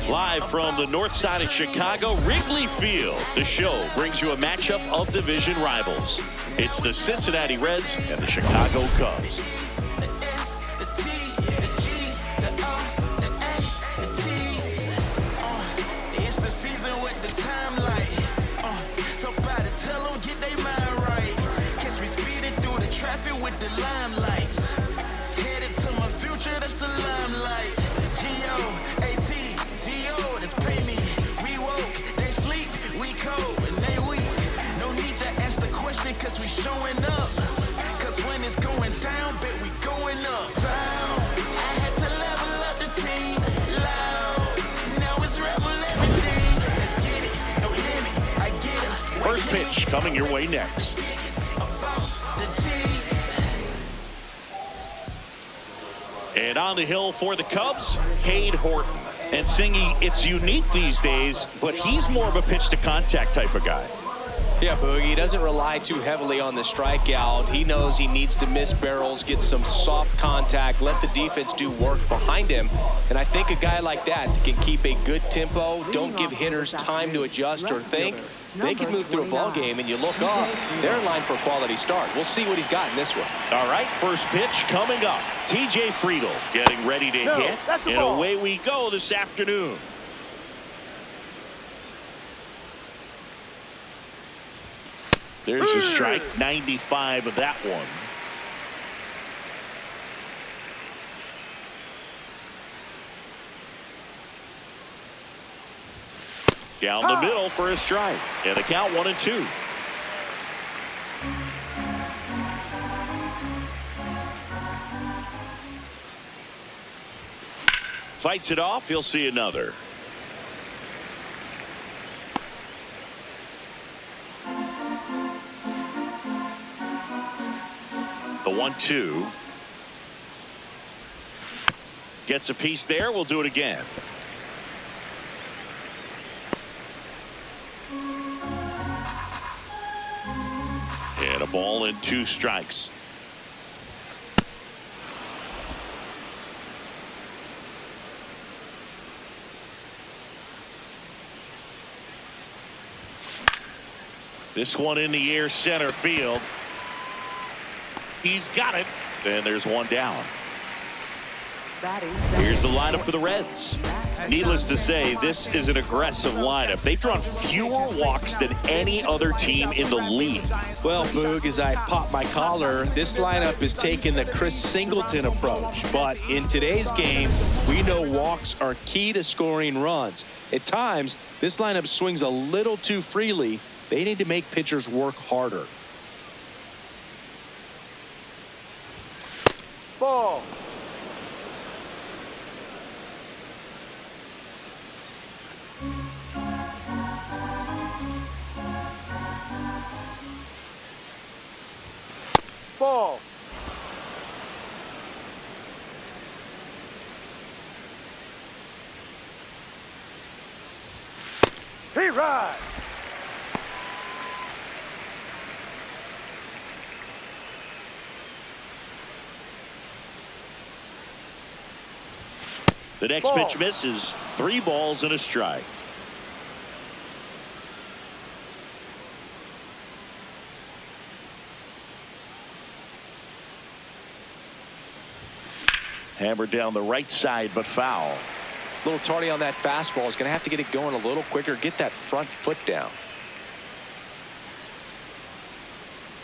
Live from the north side of Chicago, Wrigley Field, the show brings you a matchup of division rivals. It's the Cincinnati Reds and the Chicago Cubs. First pitch coming your way next. And on the hill for the Cubs, Cade Horton. And Singy, it's unique these days, but he's more of a pitch to contact type of guy. Yeah, Boog, he doesn't rely too heavily on the strikeout. He knows he needs to miss barrels, get some soft contact, let the defense do work behind him. And I think a guy like that can keep a good tempo, don't give hitters time to adjust or think. They can move through a ball game, and you look up, they're in line for a quality start. We'll see what he's got in this one. All right, first pitch coming up. TJ Friedl getting ready to hit, and away we go this afternoon. There's a strike, 95 of that one. Down the middle for a strike. And the count 1-2. Fights it off. He'll see another. The 1-2. Gets a piece there. We'll do it again. And a ball and 2 strikes. This one in the air, center field. He's got it. And there's one down. Here's the lineup for the Reds. Needless to say, this is an aggressive lineup. They've drawn fewer walks than any other team in the league. Well, Boog, as I pop my collar, this lineup is taking the Chris Singleton approach. But in today's game, we know walks are key to scoring runs. At times, this lineup swings a little too freely. They need to make pitchers work harder. Ball. Ball. He rides. The next pitch misses. 3 balls and a strike. Hammered down the right side, but foul. A little tardy on that fastball. Is going to have to get it going a little quicker. Get that front foot down.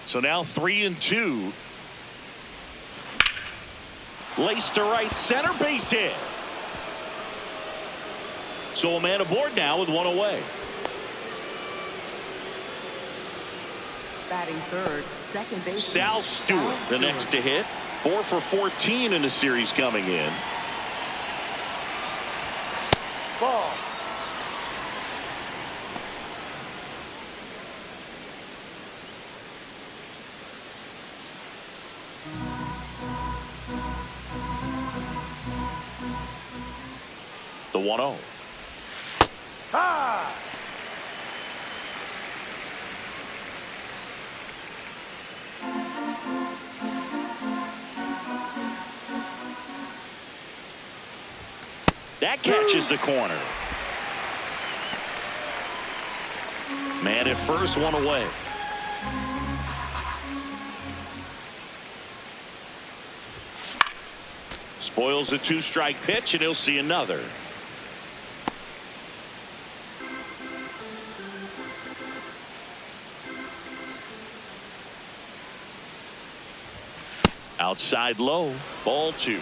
So now 3-2. Laced to right center, base hit. So a man aboard now with 1 away. Batting third, second base. Sal Stewart, the next to hit. 4 for 14 in the series coming in. Ball. The 1-0. Tie. That catches the corner. Man at first, one away. Spoils the two-strike pitch, and he'll see another. Outside low, ball 2.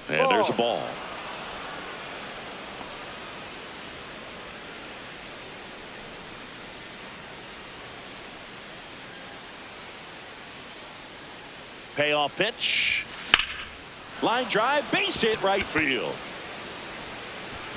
And there's a ball. Payoff pitch. Line drive, base hit, right field.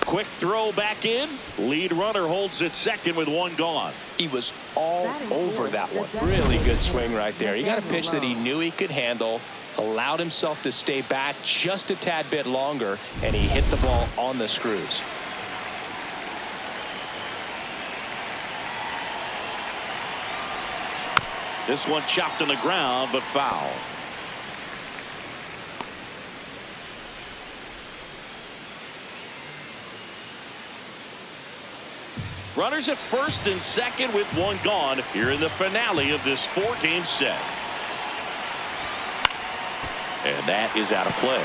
Quick throw back in. Lead runner holds at second with one gone. He was all over that one. Really good swing right there. He got a pitch that he knew he could handle, allowed himself to stay back just a tad bit longer, and he hit the ball on the screws. This one chopped on the ground, but foul. Runners at first and second with one gone here in the finale of this 4-game set. And that is out of play.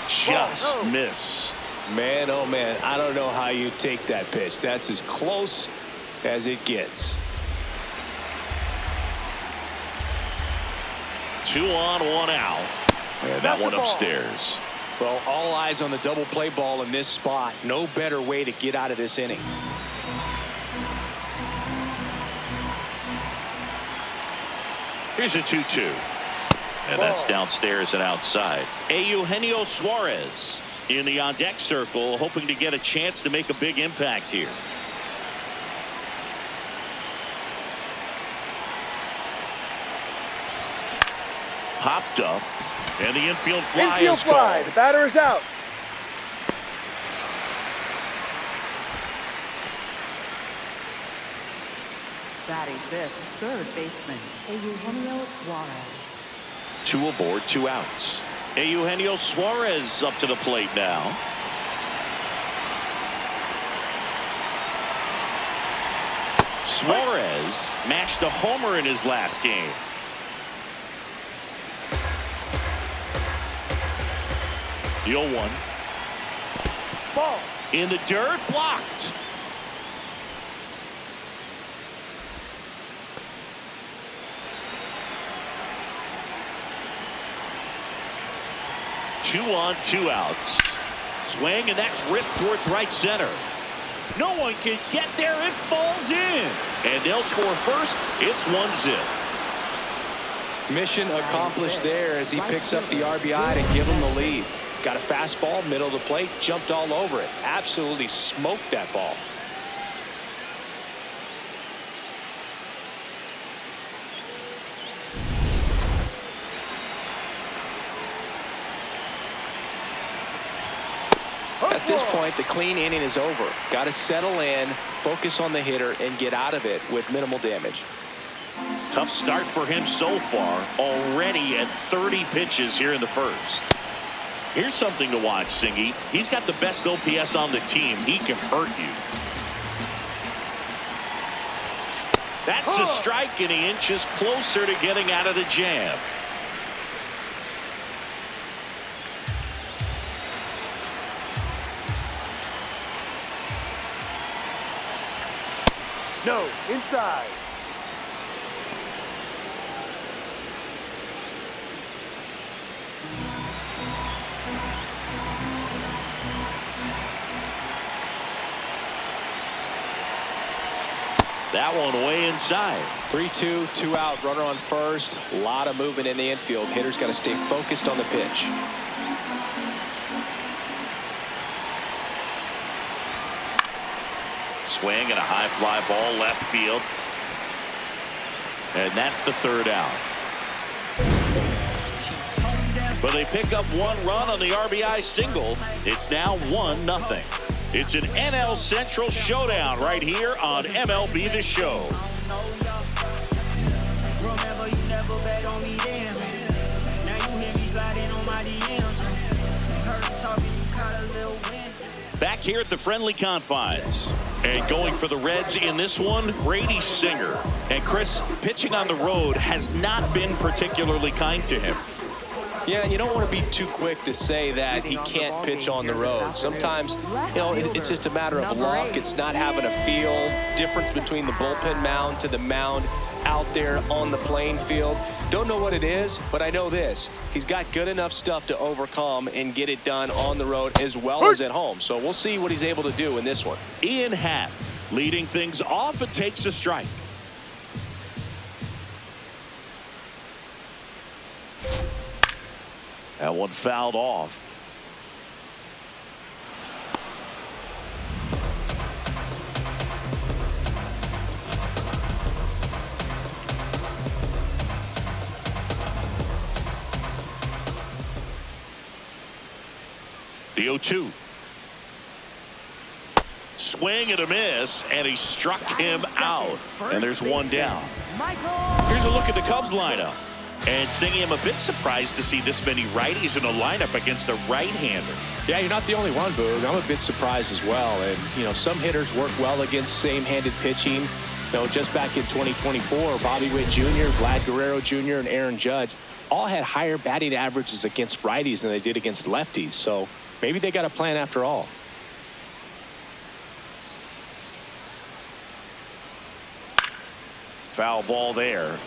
Just missed. Man, oh man, I don't know how you take that pitch. That's as close as it gets. 2 on, 1 out. And that one upstairs. Well, all eyes on the double play ball in this spot. No better way to get out of this inning. Here's a 2-2. And that's downstairs and outside. Eugenio Suarez in the on-deck circle, hoping to get a chance to make a big impact here. Popped up, and the infield fly is fly. called. The batter is out. Batting fifth, third baseman, Eugenio Suarez. 2 aboard, 2 outs. Eugenio Suarez up to the plate now. Suarez matched a homer in his last game. The 0-1. Ball. In the dirt, blocked. Two on, 2 outs. Swing, and that's ripped towards right center. No one can get there. It falls in. And they'll score first. It's 1-0. Mission accomplished there as he picks up the RBI to give him the lead. Got a fastball, middle of the plate, jumped all over it. Absolutely smoked that ball. At this point, the clean inning is over. Got to settle in, focus on the hitter, and get out of it with minimal damage. Tough start for him so far. Already at 30 pitches here in the first. Here's something to watch, Singy. He's got the best OPS on the team. He can hurt you. That's a strike, and he inches closer to getting out of the jam. No, inside. That one way inside. 3-2, 2 out, runner on first. A lot of movement in the infield. Hitter's got to stay focused on the pitch. Swing and a high fly ball left field. And that's the 3rd out. But they pick up 1 run on the RBI single. It's now 1-0. It's an NL Central showdown right here on MLB The Show. Back here at the friendly confines. And going for the Reds in this one, Brady Singer. And Chris, pitching on the road has not been particularly kind to him. Yeah, and you don't want to be too quick to say that he can't pitch on the road. Sometimes, you know, it's just a matter of luck. It's not having a feel. Difference between the bullpen mound to the mound out there on the playing field. Don't know what it is, but I know this. He's got good enough stuff to overcome and get it done on the road as well as at home. So we'll see what he's able to do in this one. Ian Happ leading things off. It takes a strike. That one fouled off. The 0-2. Swing and a miss, and he struck him out. And there's 1 down. Here's a look at the Cubs lineup. And Singy, I'm a bit surprised to see this many righties in a lineup against a right-hander. Yeah, you're not the only one, Boog. I'm a bit surprised as well. And, you know, some hitters work well against same-handed pitching. You know, just back in 2024, Bobby Witt Jr., Vlad Guerrero Jr., and Aaron Judge all had higher batting averages against righties than they did against lefties. So maybe they got a plan after all. Foul ball there.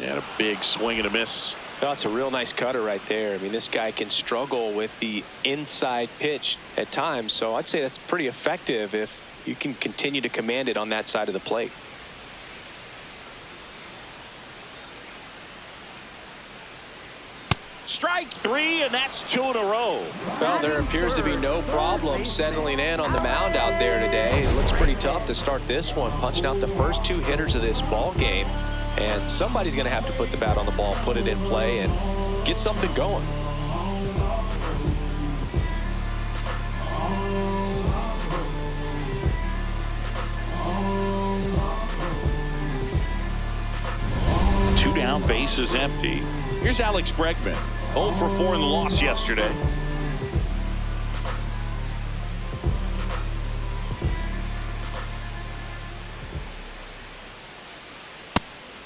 And a big swing and a miss. That's a real nice cutter right there. I mean, this guy can struggle with the inside pitch at times. So I'd say that's pretty effective if you can continue to command it on that side of the plate. Strike 3, and that's 2 in a row. Well, there appears to be no problem settling in on the mound out there today. It looks pretty tough to start this one, punching out the first 2 hitters of this ball game. And somebody's going to have to put the bat on the ball, put it in play, and get something going. Two down, bases empty. Here's Alex Bregman. 0 for 4 in the loss yesterday.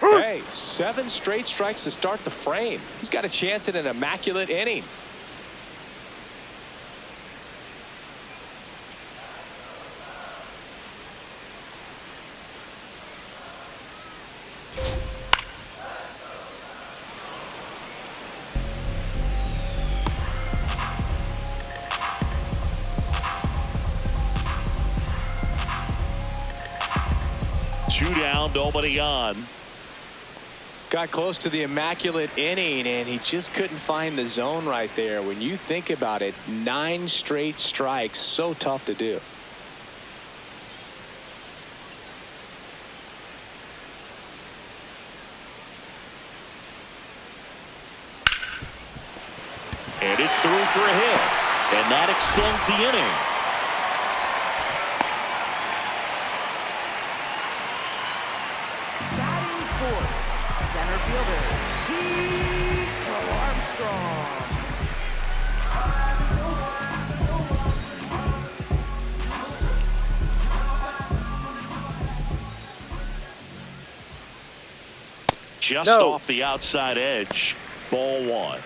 Hey, 7 straight strikes to start the frame. He's got a chance at an immaculate inning. Two down, nobody on. Got close to the immaculate inning, and he just couldn't find the zone right there. When you think about it, 9 straight strikes, so tough to do. And it's through for a hit, and that extends the inning. Center fielder, Pete Crow-Armstrong. Just off the outside edge, ball 1.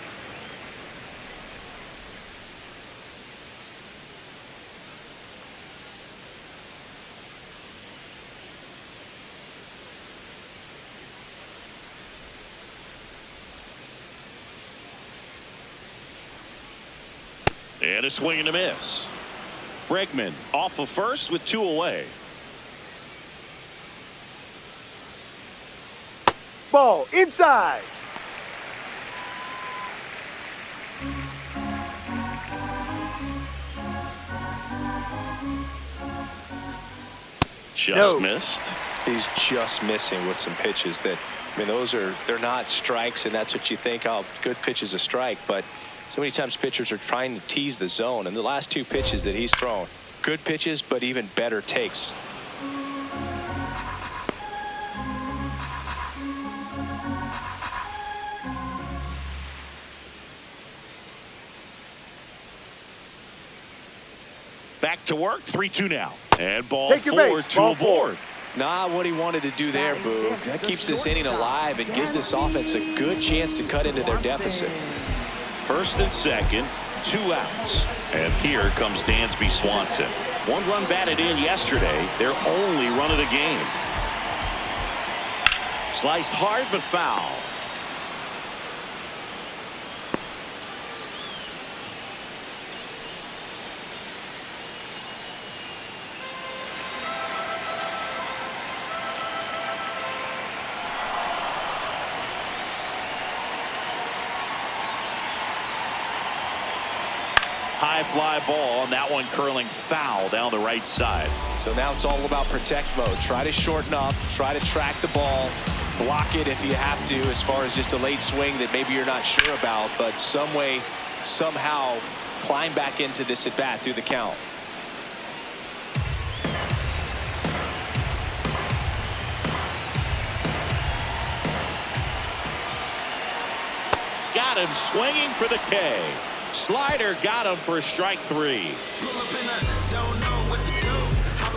And a swing and a miss. Bregman off of first with 2 away. Ball inside. Just missed. He's just missing with some pitches that, I mean, they're not strikes, and that's what you think, oh, good pitch is a strike. But so many times pitchers are trying to tease the zone, and the last 2 pitches that he's thrown, good pitches, but even better takes. Back to work, 3-2 now. And ball 4, 2 aboard. Not what he wanted to do there, Boog. That keeps this inning alive and gives this offense a good chance to cut into their deficit. First and second, 2 outs. And here comes Dansby Swanson. 1 run batted in yesterday, their only run of the game. Sliced hard but foul. High fly ball, and that one curling foul down the right side. So now it's all about protect mode. Try to shorten up, try to track the ball, block it if you have to, as far as just a late swing that maybe you're not sure about, but some way, somehow climb back into this at bat through the count. Got him swinging for the K. Slider got him for strike 3.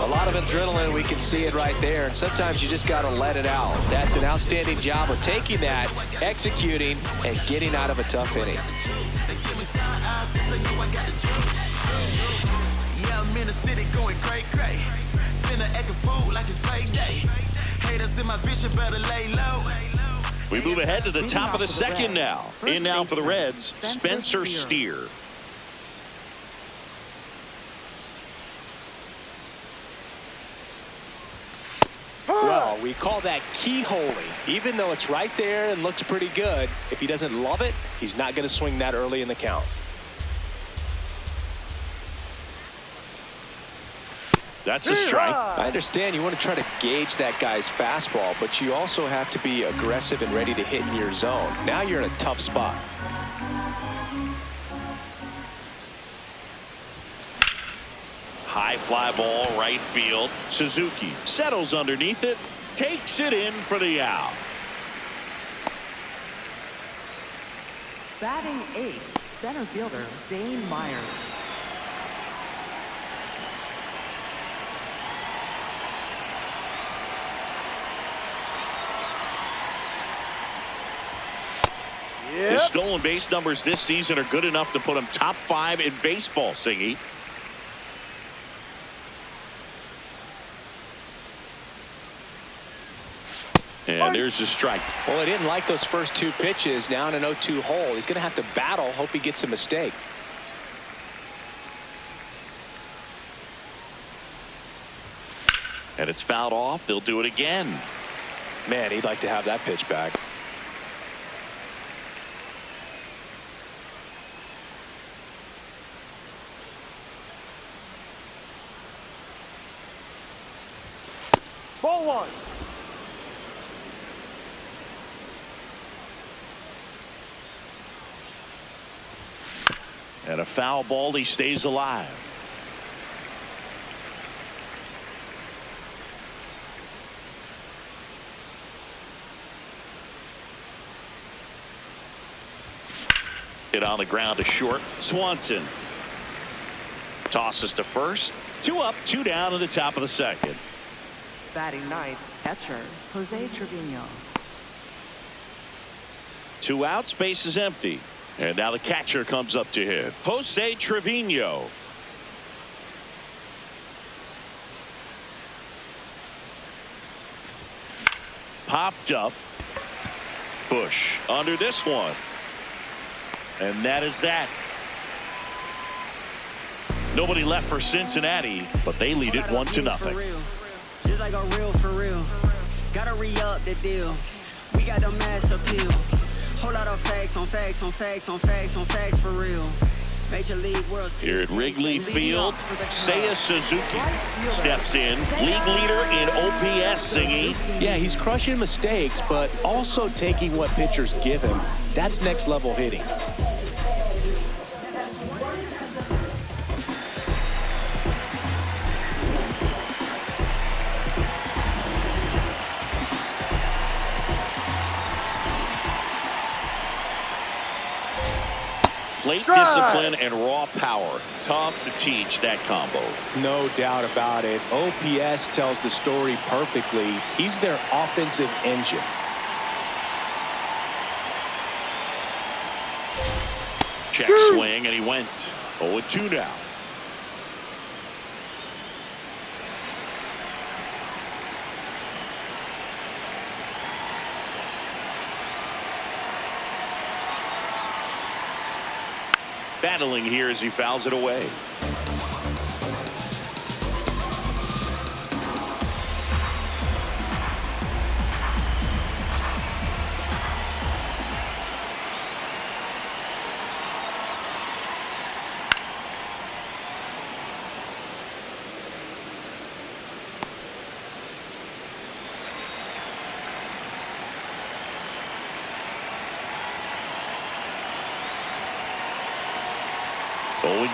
A lot of adrenaline, we can see it right there, and sometimes you just got to let it out. That's an outstanding job of taking that, executing, and getting out of a tough inning. Yeah, I'm in the city going cray cray. Finna acting fool like it's payday. Haters in my vision better lay low. We move ahead to the top of the second now. In now for the Reds, Spencer Steer. Well, we call that keyholing. Even though it's right there and looks pretty good, if he doesn't love it, he's not going to swing that early in the count. That's a strike. I understand you want to try to gauge that guy's fastball, but you also have to be aggressive and ready to hit in your zone. Now you're in a tough spot. High fly ball, right field. Suzuki settles underneath it, takes it in for the out. Batting 8th, center fielder Dane Myers. His stolen base numbers this season are good enough to put him top 5 in baseball, Singy. And there's the strike. Well, he didn't like those first 2 pitches. Now in an 0-2 hole, he's going to have to battle, hope he gets a mistake. And it's fouled off. They'll do it again. Man, he'd like to have that pitch back. Ball 1. And a foul ball. He stays alive. Hit on the ground to short. Swanson tosses to first. 2 up, 2 down in the top of the second. Batting 9th, catcher Jose Trevino. 2 outs, base is empty. And now the catcher comes up to hit. Jose Trevino. Popped up. Busch under this one. And that is that. Nobody left for Cincinnati, but they lead it 1-0. Just like a real for real. Gotta re-up the deal. We got the mass appeal. Whole lot of facts on facts on facts on facts on facts for real. Major League World Here Series. at Wrigley Field, Seiya Suzuki steps in. League leader in OPS, Singy. Yeah, he's crushing mistakes, but also taking what pitchers give him. That's next level hitting. Plate discipline and raw power. Tough to teach that combo. No doubt about it. OPS tells the story perfectly. He's their offensive engine. Check swing, and he went 0-2 now. Battling here as he fouls it away.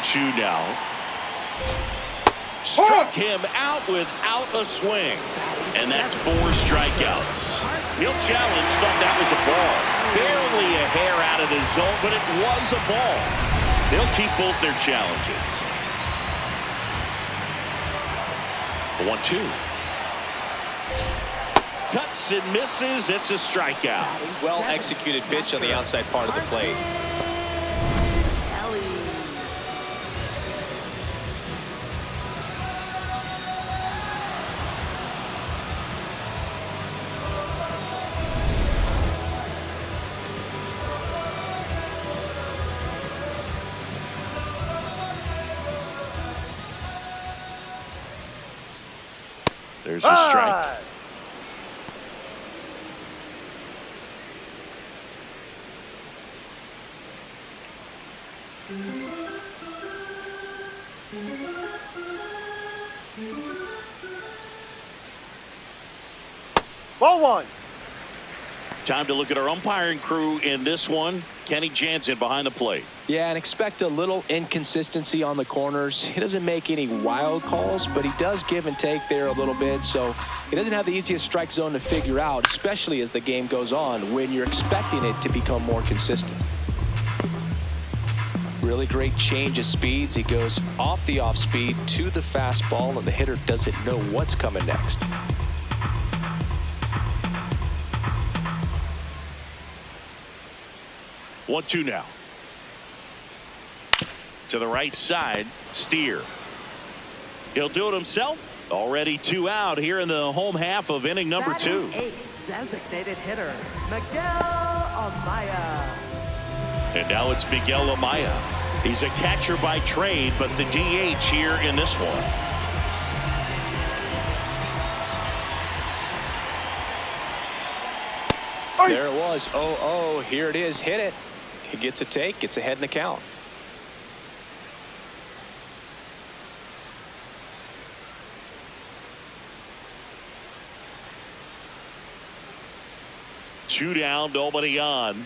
Two now. Struck him out without a swing. And that's 4 strikeouts. He'll challenge, thought that was a ball. Barely a hair out of the zone, but it was a ball. They'll keep both their challenges. 1-2. Cuts and misses. It's a strikeout. Well executed pitch on the outside part of the plate. There's a strike. Ball 1. Time to look at our umpiring crew in this one. Kenny Janzen behind the plate. Yeah, and expect a little inconsistency on the corners. He doesn't make any wild calls, but he does give and take there a little bit. So he doesn't have the easiest strike zone to figure out, especially as the game goes on when you're expecting it to become more consistent. Really great change of speeds. He goes off the off speed to the fastball, and the hitter doesn't know what's coming next. One, two now. To the right side, Steer. He'll do it himself. Already 2 out here in the home half of inning number 2. 8, designated hitter, Miguel Amaya. And now it's Miguel Amaya. He's a catcher by trade, but the DH here in this one. There it was. 0-0. Here it is. Hit it. He gets a take, gets ahead in the count. Two down, nobody on.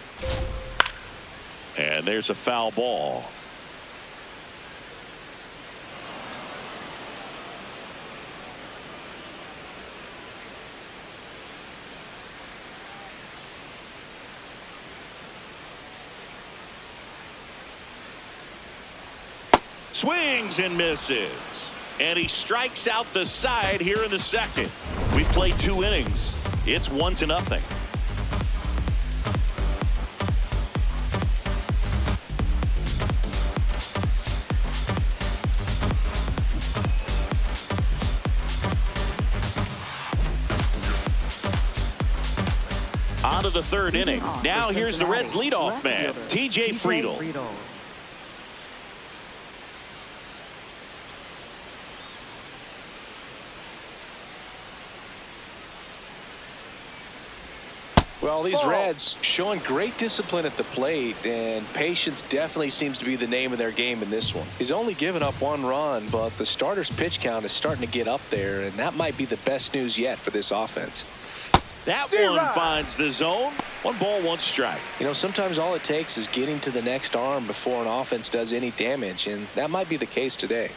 And there's a foul ball. Swings and misses. And he strikes out the side here in the second. We played 2 innings. It's 1-0. On to the 3rd inning. Now here's the Reds leadoff man, TJ Friedl. Well, these Reds showing great discipline at the plate, and patience definitely seems to be the name of their game in this one. He's only given up 1 run, but the starter's pitch count is starting to get up there, and that might be the best news yet for this offense. That one finds the zone. 1 ball, 1 strike. You know, sometimes all it takes is getting to the next arm before an offense does any damage, and that might be the case today.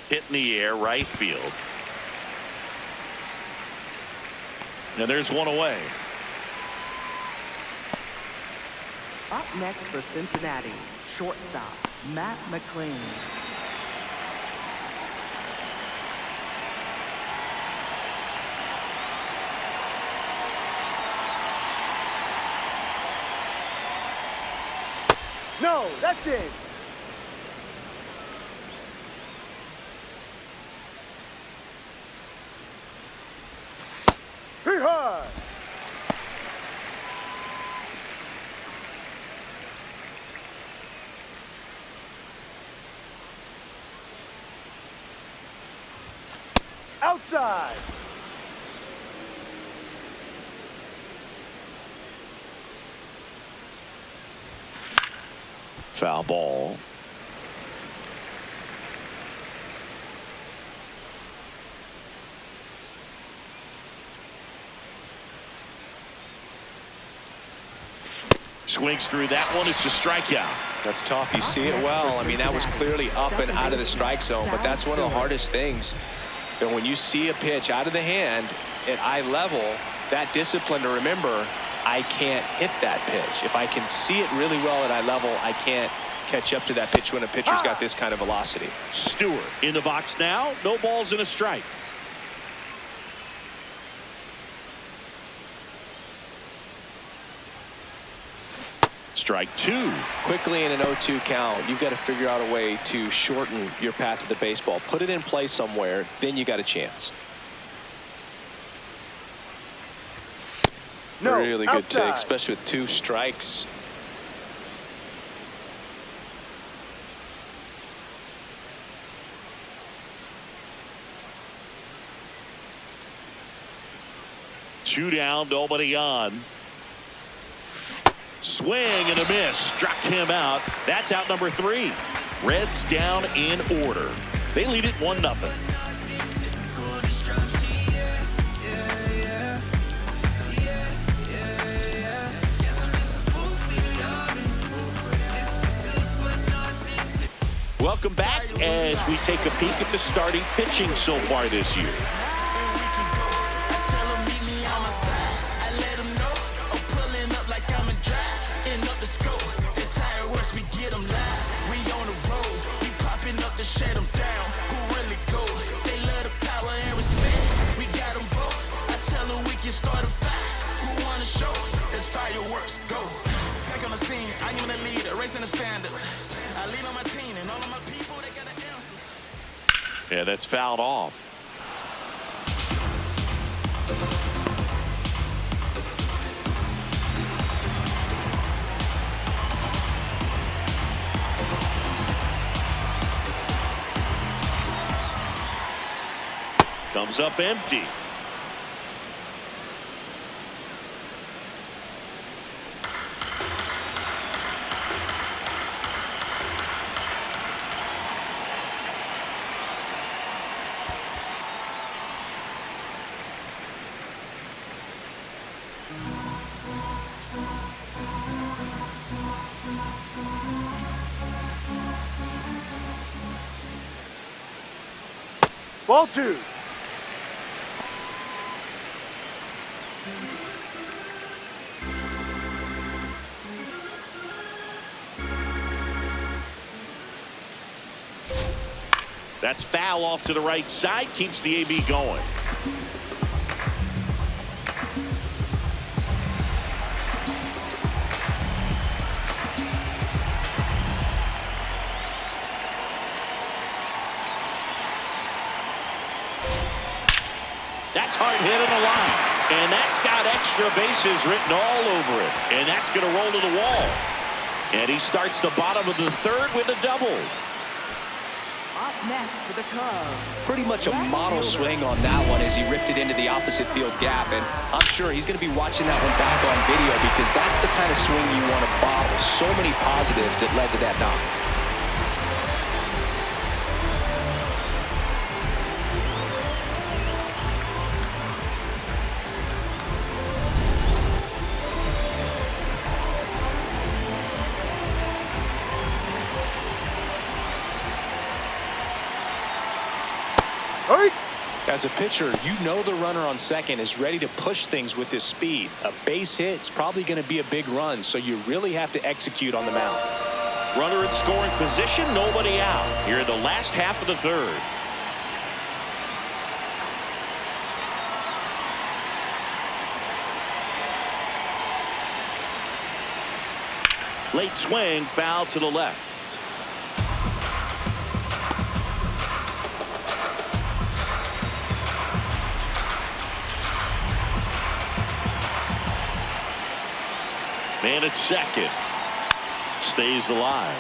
Hit in the air, right field. And there's 1 away. Up next for Cincinnati, shortstop, Matt McLain. No, that's it. Hit hard. Outside. Foul ball. Swings through that one. It's a strikeout. That's tough. You see it well. I mean, that was clearly up and out of the strike zone, but that's one of the hardest things. And when you see a pitch out of the hand at eye level, that discipline to remember, I can't hit that pitch. If I can see it really well at eye level, I can't catch up to that pitch when a pitcher's got this kind of velocity. Stewart in the box now. No balls and a strike. Strike 2. Quickly in an 0-2 count, you've got to figure out a way to shorten your path to the baseball. Put it in play somewhere, then you got a chance. No, really good outside. take, especially with 2 strikes. Two down, nobody on. Swing and a miss. Struck him out. That's out number 3. Reds down in order. They lead it 1-0. Welcome back as we take a peek at the starting pitching so far this year. Yeah, that's fouled off. Comes up empty. Ball 2. That's foul off to the right side. Keeps the AB going. That's hard hit on the line. And that's got extra bases written all over it. And that's going to roll to the wall. And he starts the bottom of the third with a double. Up next for the Cubs. Pretty much a model swing on that one as he ripped it into the opposite field gap. And I'm sure he's going to be watching that one back on video because that's the kind of swing you want to bottle. So many positives that led to that knock. As a pitcher, you know the runner on second is ready to push things with his speed. A base hit is probably going to be a big run, so you really have to execute on the mound. Runner in scoring position, nobody out. Here in the last half of the third. Late swing, foul to the left. Man at second. Stays alive.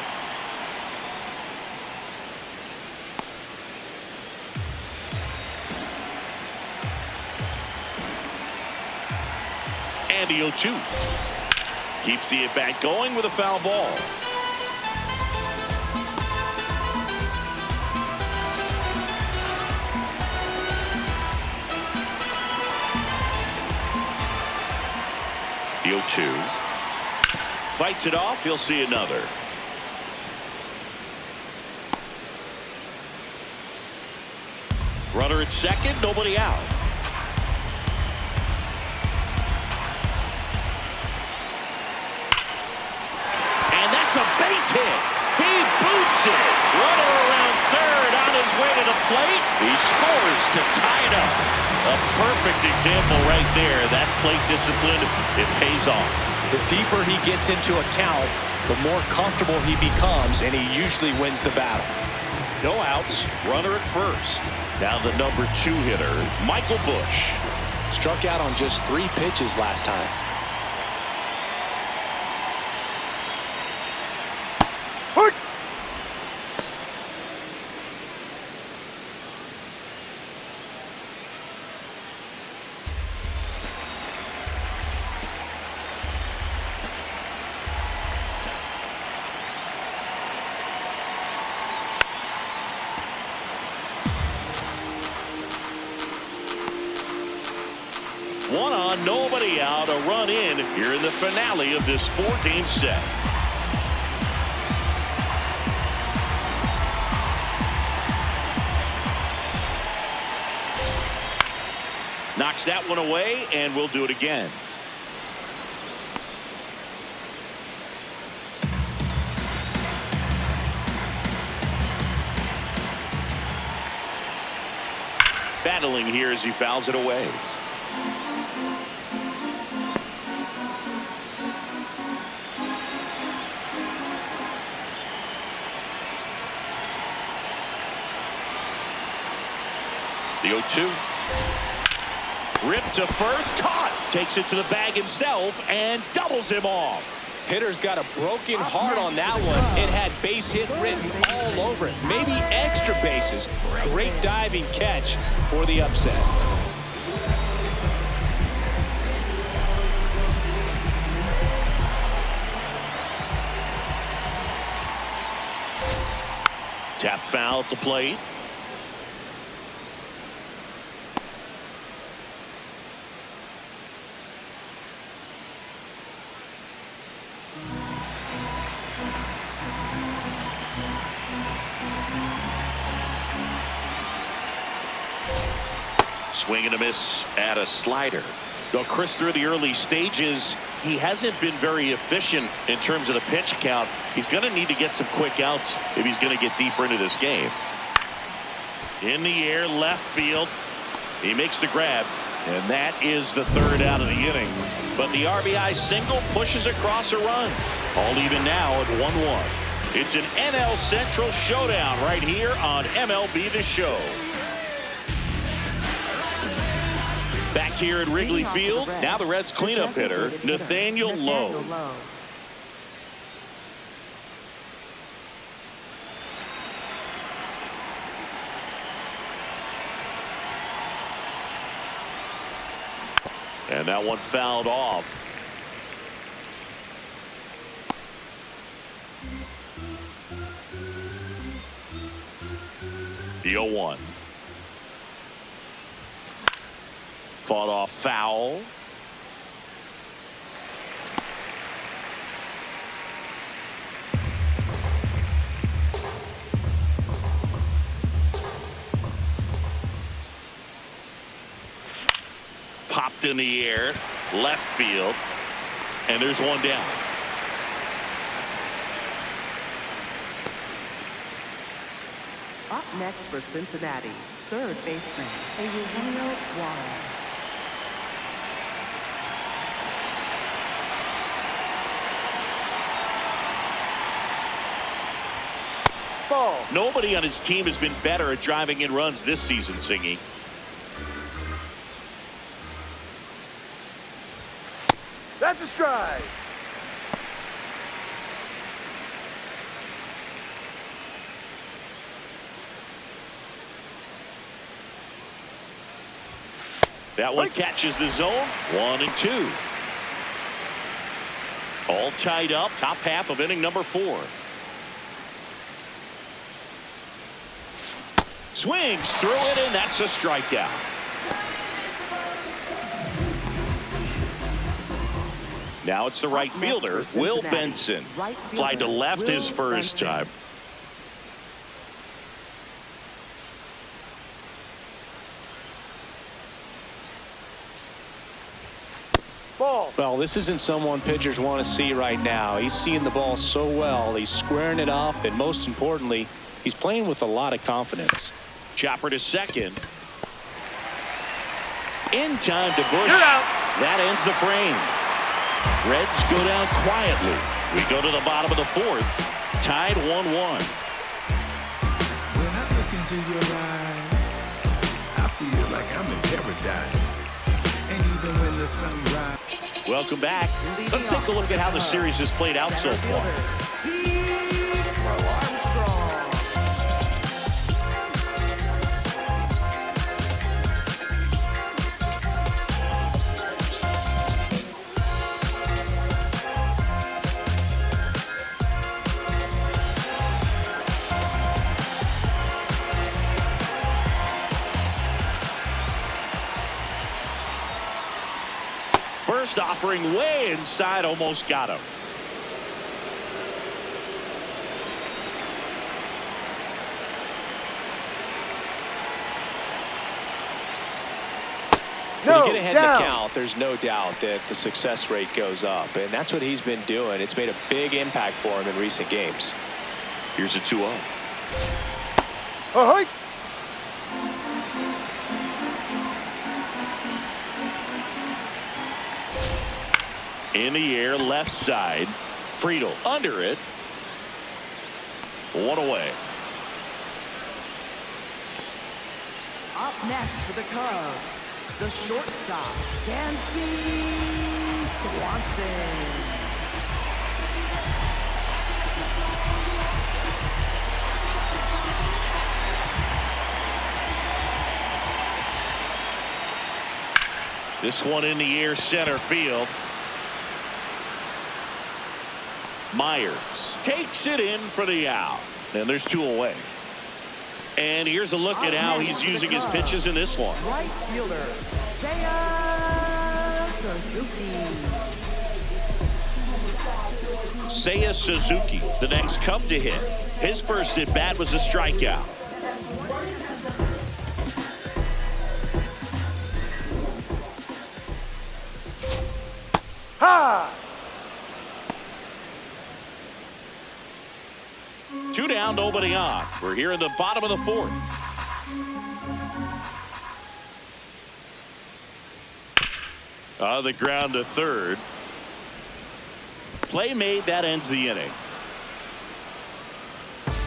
And the 0-2. Keeps the at-bat going with a foul ball. The 0-2. Fights it off. He'll see another. Runner at second. Nobody out. And that's a base hit. He boots it. Runner around third on his way to the plate. He scores to tie it up. A perfect example right there. That plate discipline, it pays off. The deeper he gets into a count, the more comfortable he becomes, and he usually wins the battle. No outs. Runner at first. Now the number 2 hitter, Michael Busch. Struck out on just 3 pitches last time. One on, nobody out, a run in here in the finale of this 4-game set. Knocks that one away, and we'll do it again. Battling here as he fouls it away. The 0-2. Ripped to first, caught. Takes it to the bag himself and doubles him off. Hitter's got a broken heart on that one. It had base hit written all over it. Maybe extra bases. Great diving catch for the upset. Tap foul at the plate. Swing and a miss at a slider. Though Chris, through the early stages, he hasn't been very efficient in terms of the pitch count. He's going to need to get some quick outs if he's going to get deeper into this game. In the air, left field. He makes the grab, and that is the 3rd out of the inning. But the RBI single pushes across a run. All even now at 1-1. It's an NL Central showdown right here on MLB The Show. Back here at Wrigley Field, now the Reds cleanup hitter, Nathaniel Lowe. And that one fouled off. The 0-1. Fought off foul. Popped in the air, left field, and there's one down. Up next for Cincinnati, third baseman, Eugenio Suarez. Ball. Nobody on his team has been better at driving in runs this season, Singy. That's a strike. That one catches the zone. 1 and 2. All tied up. Top half of inning number 4. Swings through it, and that's a strikeout. Now it's the right fielder, Will Benson. Fly to left his first time. Ball. Well, this isn't someone pitchers want to see right now. He's seeing the ball so well. He's squaring it up, and most importantly, he's playing with a lot of confidence. Chopper to second. In time to Busch. That ends the frame. Reds go down quietly. We go to the bottom of the 4th. Tied 1-1. When I look into your eyes, I feel like I'm in paradise. And even when the sun rises. Welcome back. Let's take a look at how the series has played out so far. Pete Crow-Armstrong. First offering way inside, almost got him. When you get ahead in the count, there's no doubt that the success rate goes up, and that's what he's been doing. It's made a big impact for him in recent games. Here's a 2-0. Ahoy! In the air, left side. Friedl under it. 1 away. Up next for the Cubs, the shortstop, Dansby Swanson. This one in the air, center field. Myers takes it in for the out. And there's 2 away. And here's a look at how he's using his pitches in this one. Right fielder, Seiya Suzuki. Seiya Suzuki, the next Cub to hit. His first at bat was a strikeout. Ha! 2 down, nobody on. We're here in the bottom of the 4th. The ground to third. Play made, that ends the inning.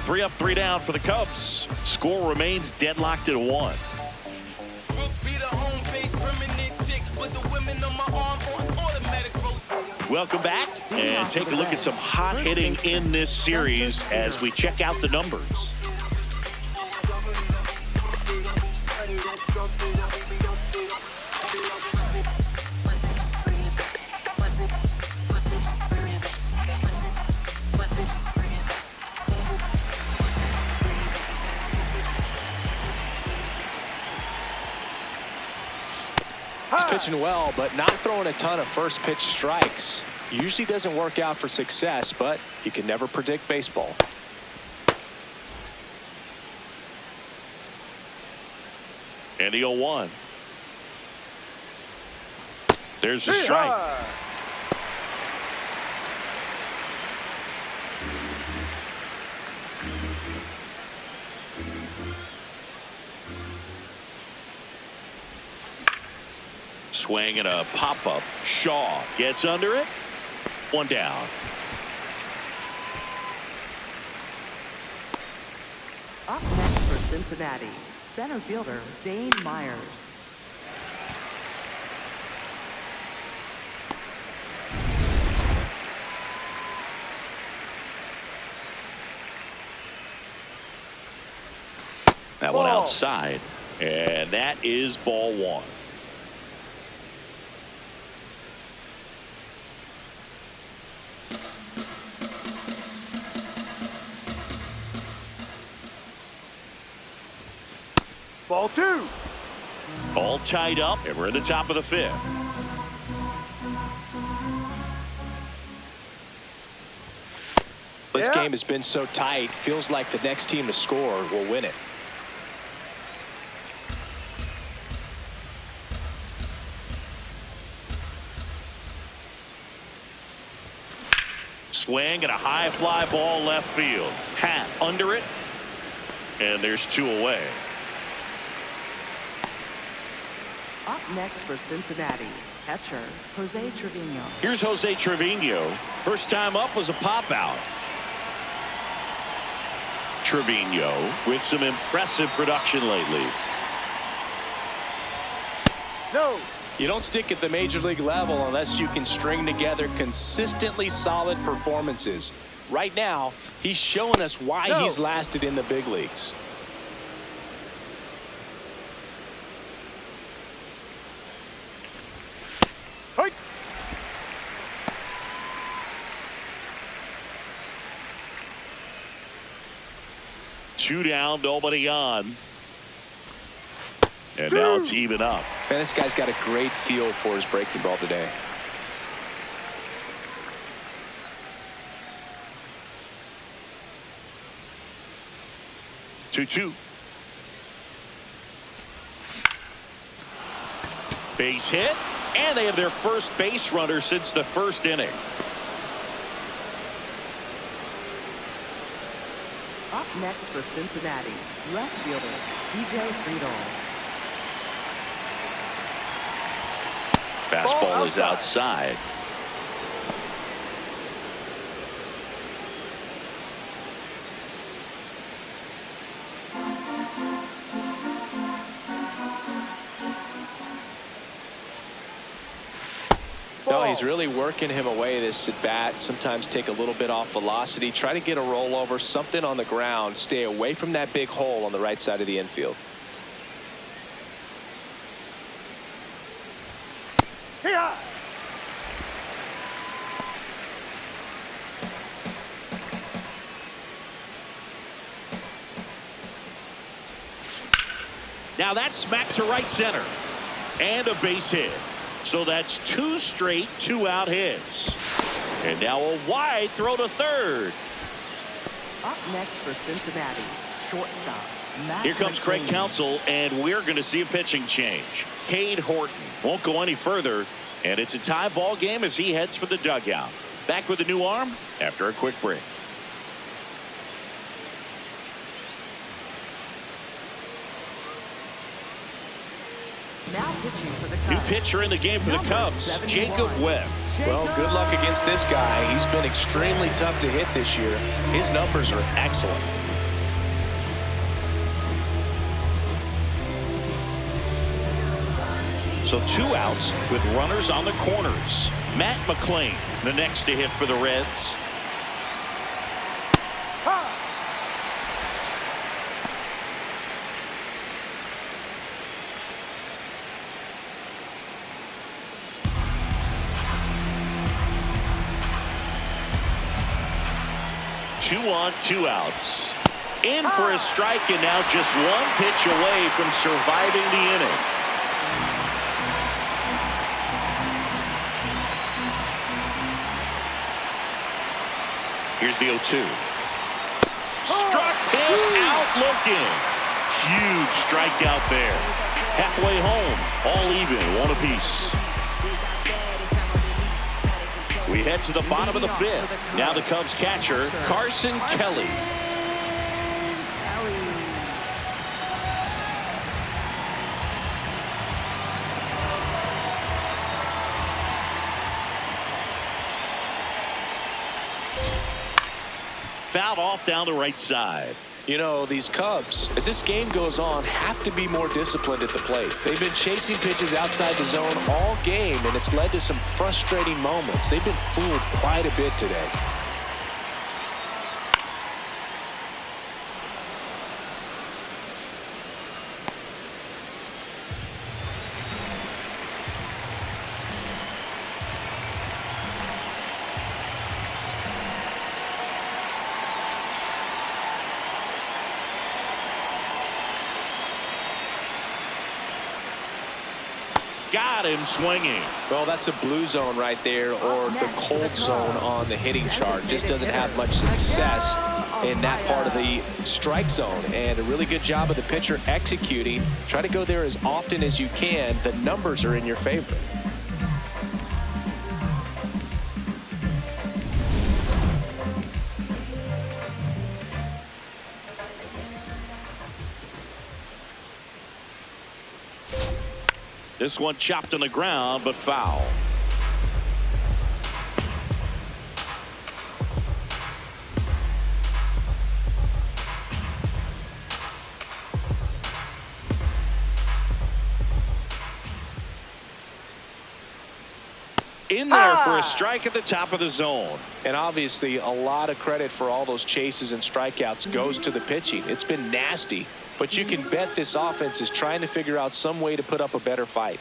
3 up, 3 down for the Cubs. Score remains deadlocked at 1. Be the home base, permanent Welcome back, and take a look at some hot hitting in this series as we check out the numbers. He's pitching well, but not throwing a ton of first pitch strikes. Usually doesn't work out for success, but you can never predict baseball. And the 0-1. There's the strike. Swing and a pop-up. Shaw gets under it. One down. Up next for Cincinnati, center fielder Dane Myers. That one outside, and that is ball one. Ball two. All tied up, and we're in the top of the fifth. This game has been so tight, feels like the next team to score will win it. Swing and a high fly ball left field. Happ under it, and there's two away. Up next for Cincinnati, catcher Jose Trevino. Here's Jose Trevino. First time up was a pop out. Trevino with some impressive production lately. No. You don't stick at the major league level unless you can string together consistently solid performances. Right now, he's showing us why he's lasted in the big leagues. Hey. Two down, nobody on. And now it's even up. Man, this guy's got a great feel for his breaking ball today. Two. Base hit, and they have their first base runner since the first inning. Up next for Cincinnati, left fielder TJ Friedl. Fastball is outside. No, he's really working him away this at bat. Sometimes take a little bit off velocity. Try to get a rollover, something on the ground. Stay away from that big hole on the right side of the infield. Here. Now that's smacked to right center. And a base hit. So that's two straight two-out hits. And now a wide throw to third. Up next for Cincinnati, shortstop Matt Here comes Craig McLain. Counsell, and we're going to see a pitching change. Cade Horton won't go any further, and it's a tie ball game as he heads for the dugout. Back with a new arm after a quick break. Now pitching for the Cubs. New pitcher in the game for the Number Cubs, 71. Jacob Webb. Well, good luck against this guy. He's been extremely tough to hit this year. His numbers are excellent. So two outs with runners on the corners. Matt McLain, the next to hit for the Reds. Ha! Two on, two outs. In for a strike, and now just one pitch away from surviving the inning. Here's the 0-2. Struck him out looking. Huge strikeout there. Halfway home, all even, one apiece. We head to the bottom of the fifth. Now the Cubs catcher, Carson Kelly. Fouled off down the right side. You know, these Cubs, as this game goes on, have to be more disciplined at the plate. They've been chasing pitches outside the zone all game, and it's led to some frustrating moments. They've been fooled quite a bit today. Got him swinging. Well, that's a blue zone right there, or the cold zone on the hitting chart. Just doesn't have much success in that part of the strike zone. And a really good job of the pitcher executing. Try to go there as often as you can. The numbers are in your favor. This one chopped on the ground, but foul. In there for a strike at the top of the zone. And obviously, a lot of credit for all those chases and strikeouts goes to the pitching. It's been nasty. But you can bet this offense is trying to figure out some way to put up a better fight.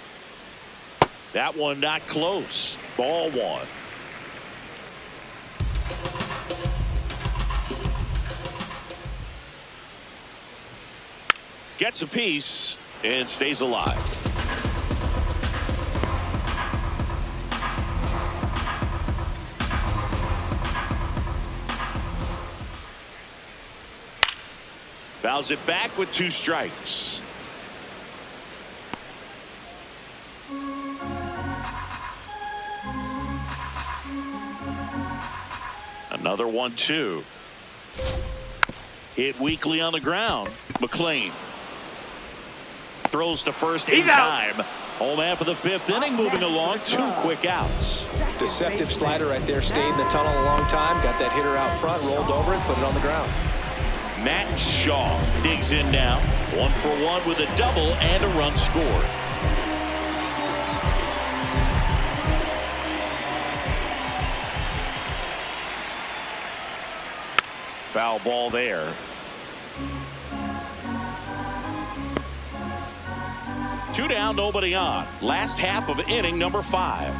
That one not close. Ball one. Gets a piece and stays alive. Fouls it back with two strikes. Another 1-2. Hit weakly on the ground. McLain throws to first in time. Home half of the fifth inning, moving along. Two quick outs. Deceptive slider right there. Stayed in the tunnel a long time. Got that hitter out front, rolled over it, put it on the ground. Matt Shaw digs in now. 1 for 1 with a double and a run scored. Foul ball there. Two down, nobody on. Last half of inning number 5.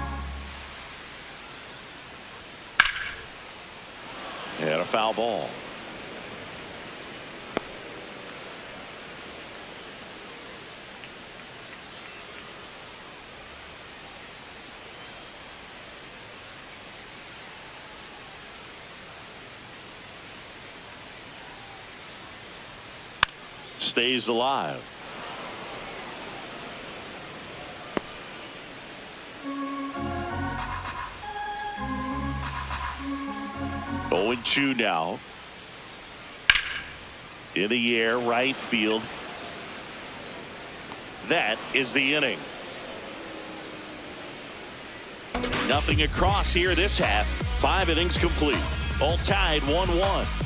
And a foul ball. Stays alive. Oh, 0-2 now. In the air, right field. That is the inning. Nothing across here this half. 5 innings complete. All tied 1-1.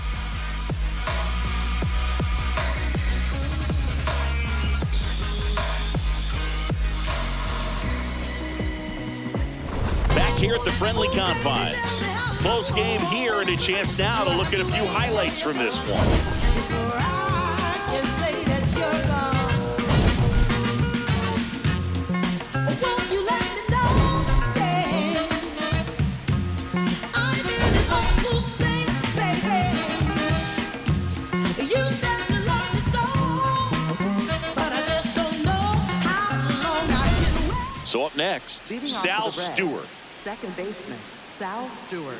here at the friendly confines. Close game here, and a chance now to look at a few highlights from this one. So up next, Sal Stewart. Second baseman, Sal Stewart.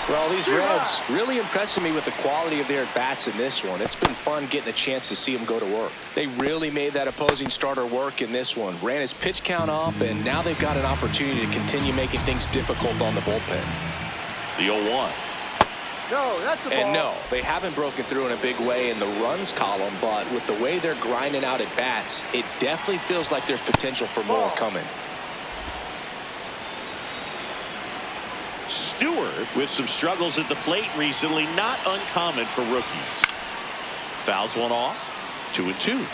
Well, these Reds really impressing me with the quality of their at-bats in this one. It's been fun getting a chance to see them go to work. They really made that opposing starter work in this one. Ran his pitch count up, and now they've got an opportunity to continue making things difficult on the bullpen. The 0-1. No, that's the ball. And no, they haven't broken through in a big way in the runs column, but with the way they're grinding out at-bats, it definitely feels like there's potential for more coming. Stewart with some struggles at the plate recently, not uncommon for rookies. Fouls one off, 2-2.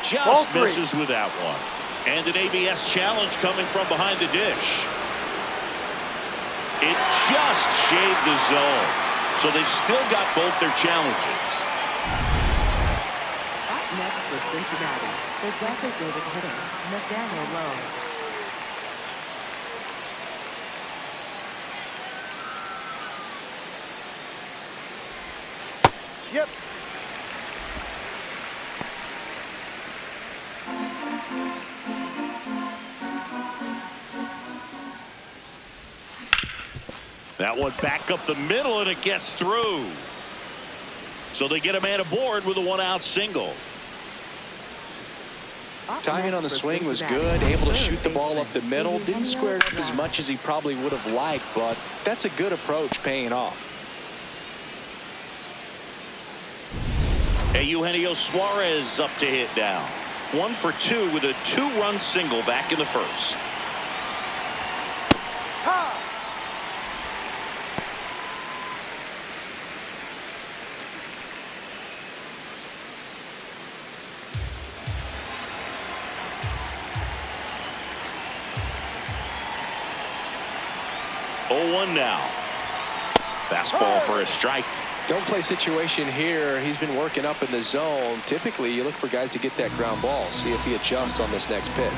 Just misses with that one. And an ABS challenge coming from behind the dish. It just shaved the zone. So they've still got both their challenges. Up next for Cincinnati, the designated hitter, Nathaniel Lowe. Yep. That one back up the middle, and it gets through. So they get a man aboard with a one-out single. Timing on the swing was good, able to shoot the ball up the middle. Didn't square it up as much as he probably would have liked, but that's a good approach paying off. Hey, Eugenio Suarez up to hit now. 1 for 2 with a 2-run single back in the first. Oh, 0-1 now. Fastball for a strike. Don't play situation here. He's been working up in the zone. Typically, you look for guys to get that ground ball. See if he adjusts on this next pitch.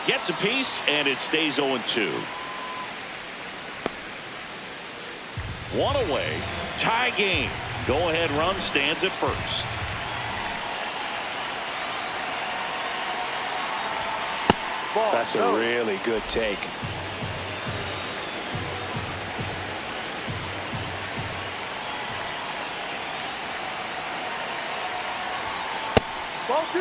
Gets a piece, and it stays 0-2. One away. Tie game. Go-ahead run stands at first. That's a really good take. Ball 2.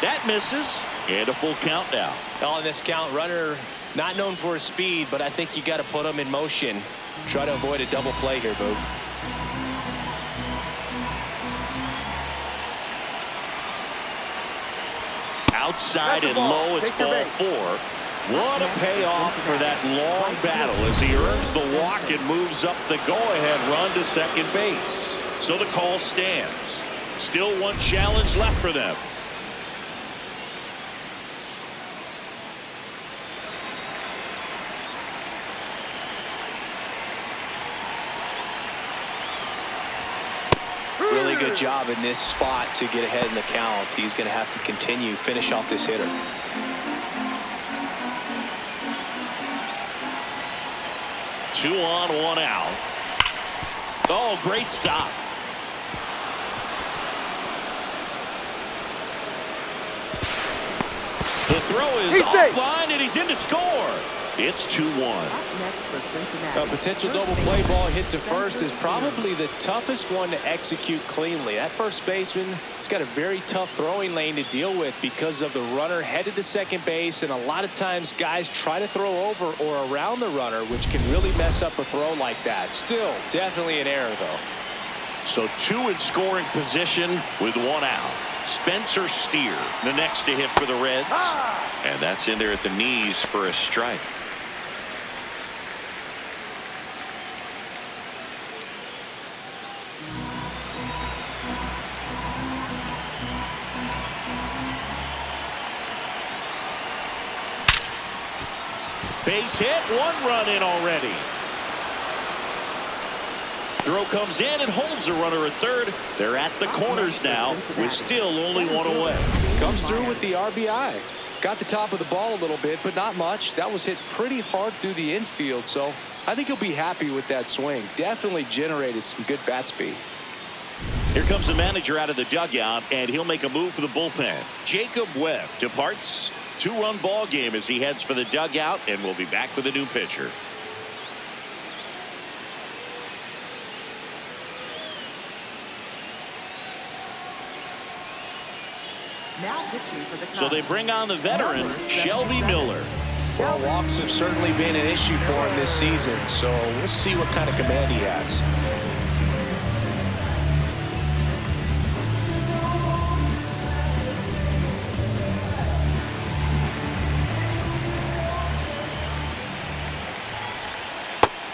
That misses, and a full count now. On this count, runner not known for his speed, but I think you got to put him in motion. Try to avoid a double play here, Boog. Outside and low, it's ball 4. What a payoff for that long battle as he earns the walk and moves up the go-ahead run to second base. So the call stands. Still one challenge left for them. Really good job in this spot to get ahead in the count. He's going to have to continue, finish off this hitter. Two on, one out. Oh, great stop. The throw is offline, and he's in to score. It's 2-1. Next for Cincinnati. A potential double play ball hit to first is probably the toughest one to execute cleanly. That first baseman has got a very tough throwing lane to deal with because of the runner headed to second base, and a lot of times guys try to throw over or around the runner, which can really mess up a throw like that. Still, definitely an error, though. So 2 in scoring position with 1 out. Spencer Steer, the next to hit for the Reds. And that's in there at the knees for a strike. Base hit, 1 run in already. Throw comes in and holds the runner at third. They're at the corners now with still only 1 away. Comes through with the RBI. Got the top of the ball a little bit, but not much. That was hit pretty hard through the infield, so I think he'll be happy with that swing. Definitely generated some good bat speed. Here comes the manager out of the dugout, and he'll make a move for the bullpen. Jacob Webb departs. 2-run ball game as he heads for the dugout, and we'll be back with a new pitcher. Now pitching for the Cubs. So they bring on the veteran, Shelby Miller. Well, walks have certainly been an issue for him this season, so we'll see what kind of command he has.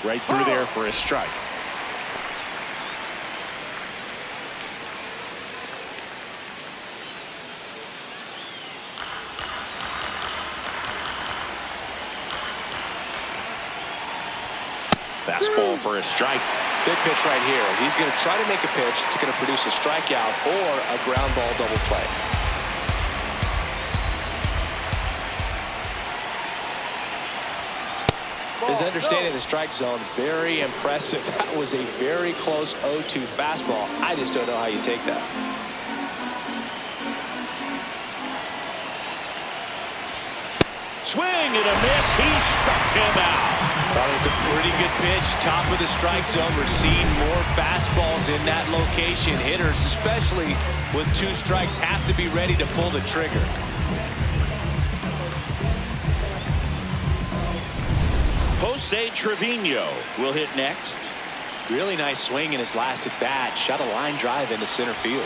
Right through there for a strike. Fastball for a strike. Big pitch right here. He's going to try to make a pitch that's going to produce a strikeout or a ground ball double play. His understanding of the strike zone, very impressive. That was a very close 0-2 fastball. I just don't know how you take that. Swing and a miss. He struck him out. That was a pretty good pitch. Top of the strike zone. We're seeing more fastballs in that location. Hitters, especially with 2 strikes, have to be ready to pull the trigger. Jose Trevino will hit next. Really nice swing in his last at bat. Shot a line drive into center field.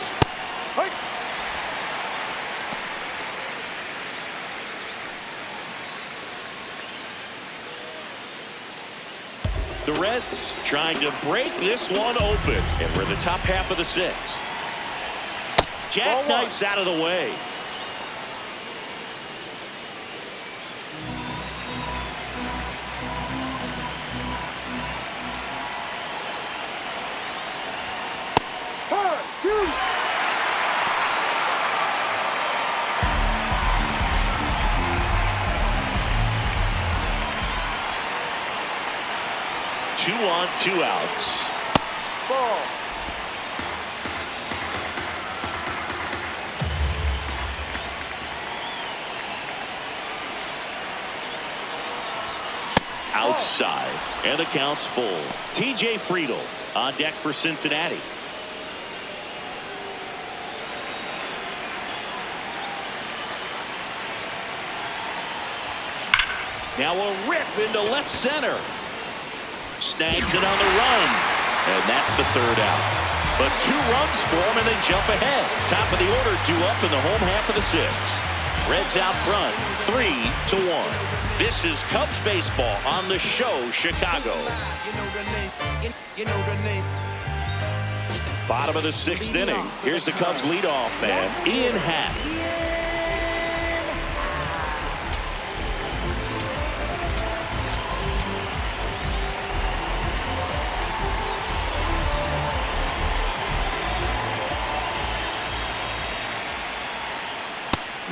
The Reds trying to break this one open. And we're in the top half of the 6th. Jackknifes out of the way. Two on, 2 outs. Ball. Outside, and the count's full. TJ Friedl on deck for Cincinnati. Now a rip into left center. Snags it on the run. And that's the 3rd out. But 2 runs for him and they jump ahead. Top of the order due up in the home half of the 6th. Reds out front 3-1. This is Cubs baseball on the show, Chicago. Bottom of the 6th inning. Here's the Cubs leadoff man, Ian Happ.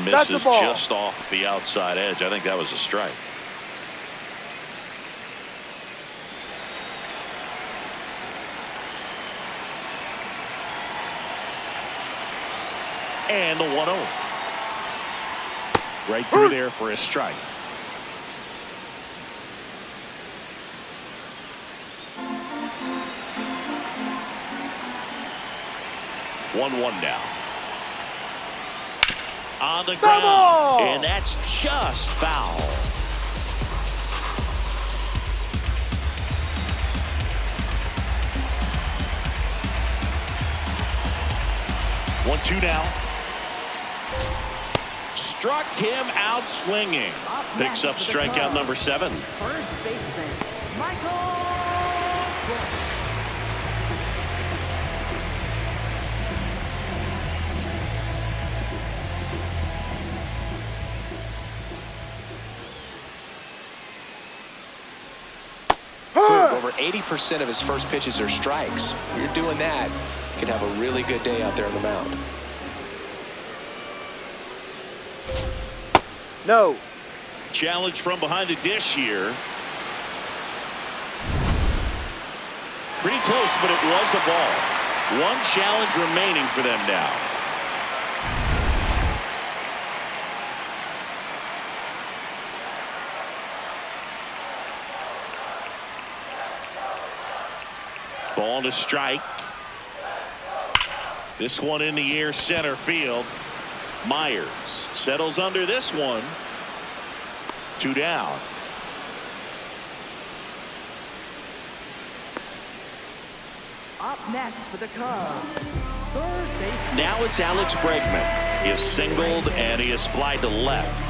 Misses just off the outside edge. I think that was a strike. And the 1-0. Right through there for a strike. 1-1 now. On the ground, and that's just foul. One, two now. Struck him out swinging. Picks up strikeout number 7. First baseman, Michael Busch. Over 80% of his first pitches are strikes. If you're doing that, you can have a really good day out there on the mound. No. Challenge from behind the dish here. Pretty close, but it was a ball. One challenge remaining for them now. Ball to strike. This one in the air, center field. Myers settles under this one. 2 down. Up next for the Cubs, third baseman. Now it's Alex Bregman. He is singled and he is flied to left.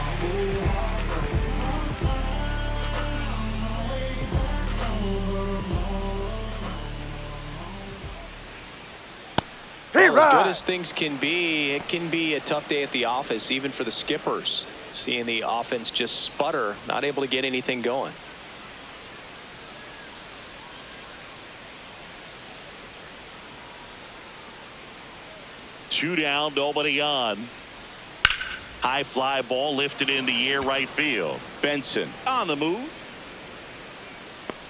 Well, as good as things can be, it can be a tough day at the office, even for the skippers. Seeing the offense just sputter, not able to get anything going. Two down, nobody on. High fly ball lifted in the air, right field. Benson on the move.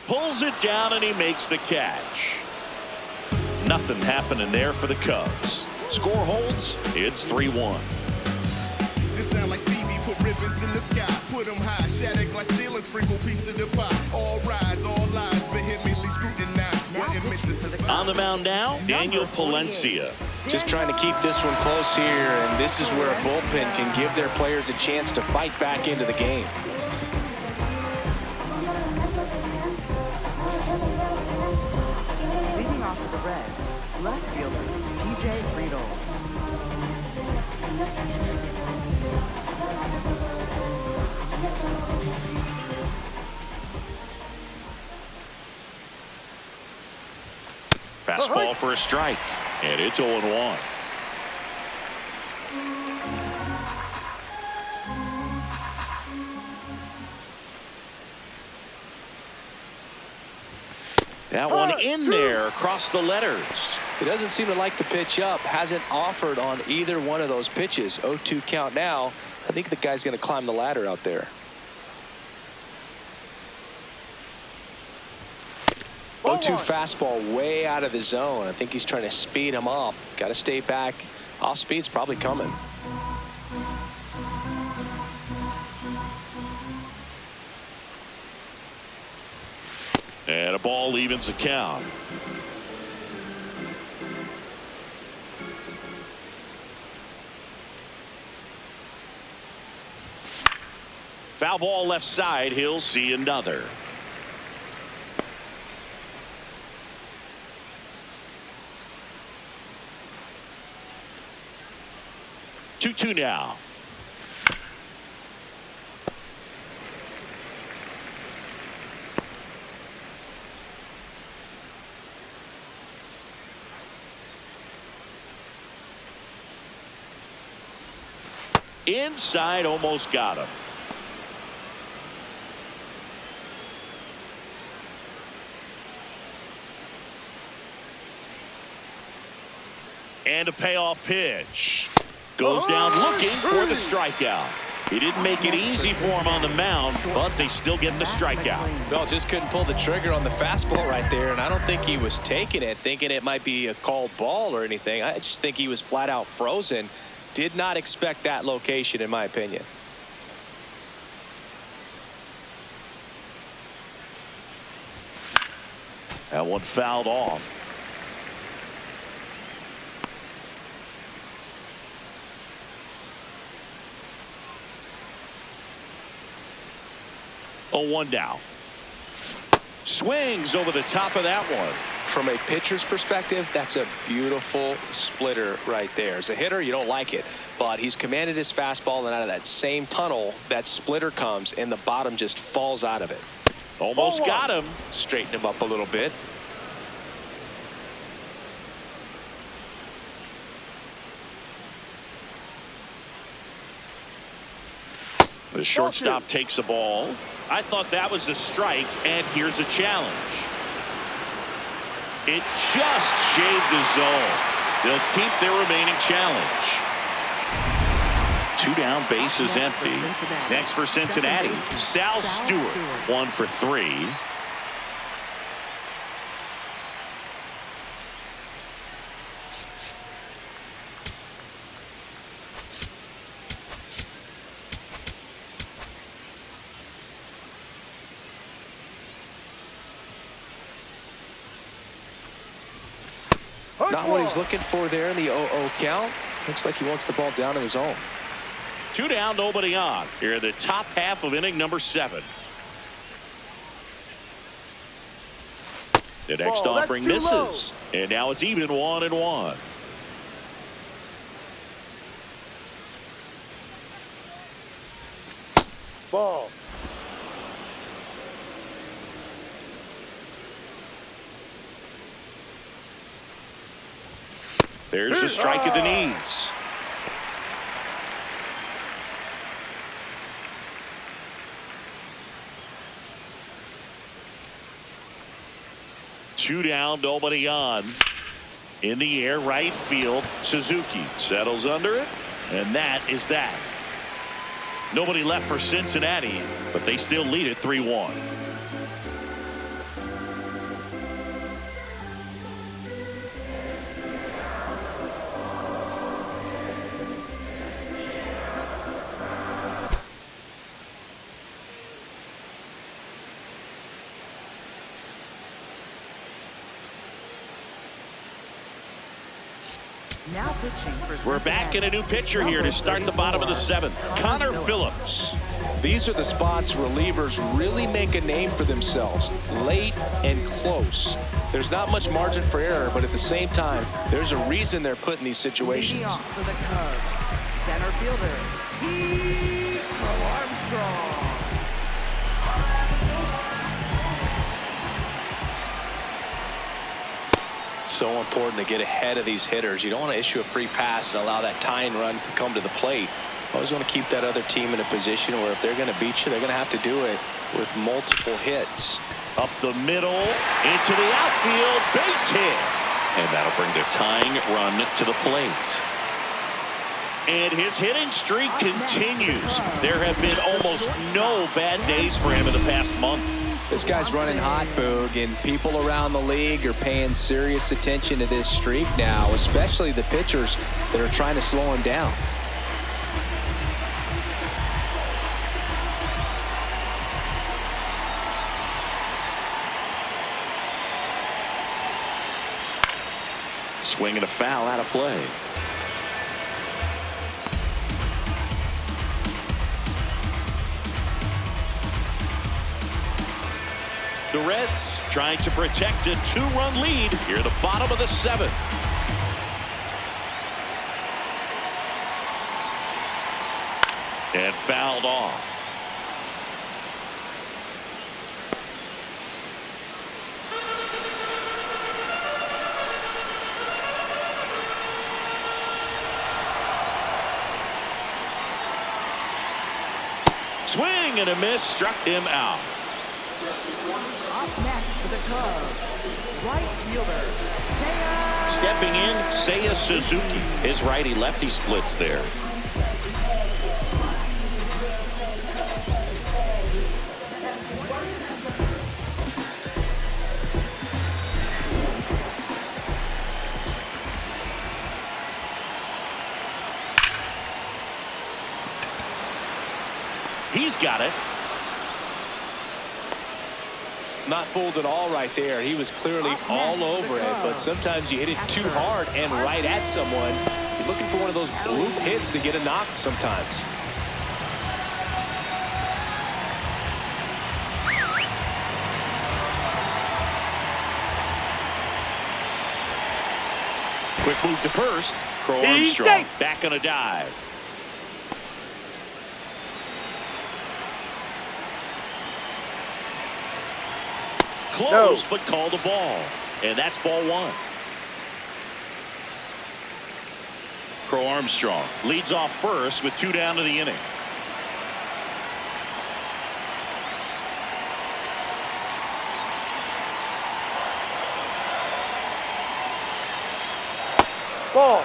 Pulls it down and he makes the catch. Nothing happening there for the Cubs. Score holds. It's 3-1. This sound like Stevie put ribbons in the sky, put them high, shattered glass ceiling, sprinkle piece of the pie. All rise, all lies, vehemently scrutinized. Wasn't meant to survive. On the mound now, Daniel Palencia. Just trying to keep this one close here, and this is where a bullpen can give their players a chance to fight back into the game. Leading off for the Reds, left fielder, TJ Friedl. Fastball for a strike, and it's 0-1. That one in there across the letters. He doesn't seem to like the pitch up. Hasn't offered on either one of those pitches. 0-2 count now. I think the guy's going to climb the ladder out there. 0-2 fastball way out of the zone. I think he's trying to speed him up. Got to stay back. Off speed's probably coming. And a ball evens the count. Foul ball left side. He'll see another. Two now. Inside, almost got him. And a payoff pitch. Goes down looking for the strikeout. He didn't make it easy for him on the mound, but they still get the strikeout. Well, just couldn't pull the trigger on the fastball right there, and I don't think he was taking it, thinking it might be a called ball or anything. I just think he was flat out frozen. Did not expect that location, in my opinion. That one fouled off. 0-1 now. Swings over the top of that one. From a pitcher's perspective, that's a beautiful splitter right there. As a hitter, you don't like it, but he's commanded his fastball, and out of that same tunnel, that splitter comes, and the bottom just falls out of it. Almost got him. Straighten him up a little bit. The shortstop takes the ball. I thought that was a strike, and here's a challenge. It just shaved the zone. They'll keep their remaining challenge. 2 down, bases empty. Next for Cincinnati, Sal Stewart, 1 for 3. Not what he's looking for there in the 0-0 count. Looks like he wants the ball down in the zone. 2 down, nobody on. Here in the top half of inning number 7. The next offering misses. And now it's even 1-1. Ball. There's a strike at the knees. Two down, nobody on. In the air, right field. Suzuki settles under it, and that is that. Nobody left for Cincinnati, but they still lead it 3-1. Now pitching for We're back in a new pitcher here to start the bottom of the 7th. Connor Phillips. These are the spots relievers really make a name for themselves. Late and close. There's not much margin for error, but at the same time, there's a reason they're put in these situations. Leading off for the Cubs, center fielder, Pete Crow-Armstrong. So important to get ahead of these hitters. You don't want to issue a free pass and allow that tying run to come to the plate. Always want to keep that other team in a position where if they're going to beat you, they're going to have to do it with multiple hits. Up the middle, into the outfield, base hit. And that'll bring the tying run to the plate. And his hitting streak continues. There have been almost no bad days for him in the past month. This guy's running hot, Boog, and people around the league are paying serious attention to this streak now, especially the pitchers that are trying to slow him down. Swing and a foul out of play. The Reds trying to protect a 2-run lead here at the bottom of the 7th. And fouled off. Swing and a miss, struck him out. Up next for the Cubs, right fielder, Seiya. Stepping in, Seiya Suzuki. His righty-lefty splits there. He's got it. Not fooled at all right there. He was clearly all over it, but sometimes you hit it too hard and right at someone. You're looking for one of those bloop hits to get a knock sometimes. Quick move to first. Crow-Armstrong back on a dive. Close, but called a ball. And that's ball one. Crow-Armstrong leads off first with 2 down to the inning. Ball.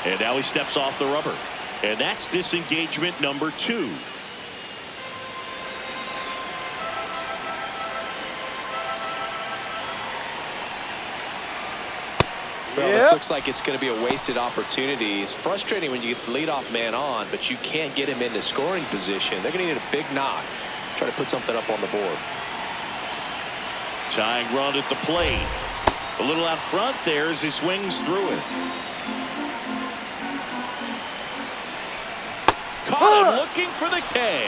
And now he steps off the rubber. And that's disengagement number 2. Well, this looks like it's going to be a wasted opportunity. It's frustrating when you get the leadoff man on, but you can't get him into scoring position. They're going to need a big knock. Try to put something up on the board. Tying run at the plate. A little out front there as he swings through it. Caught him looking for the K.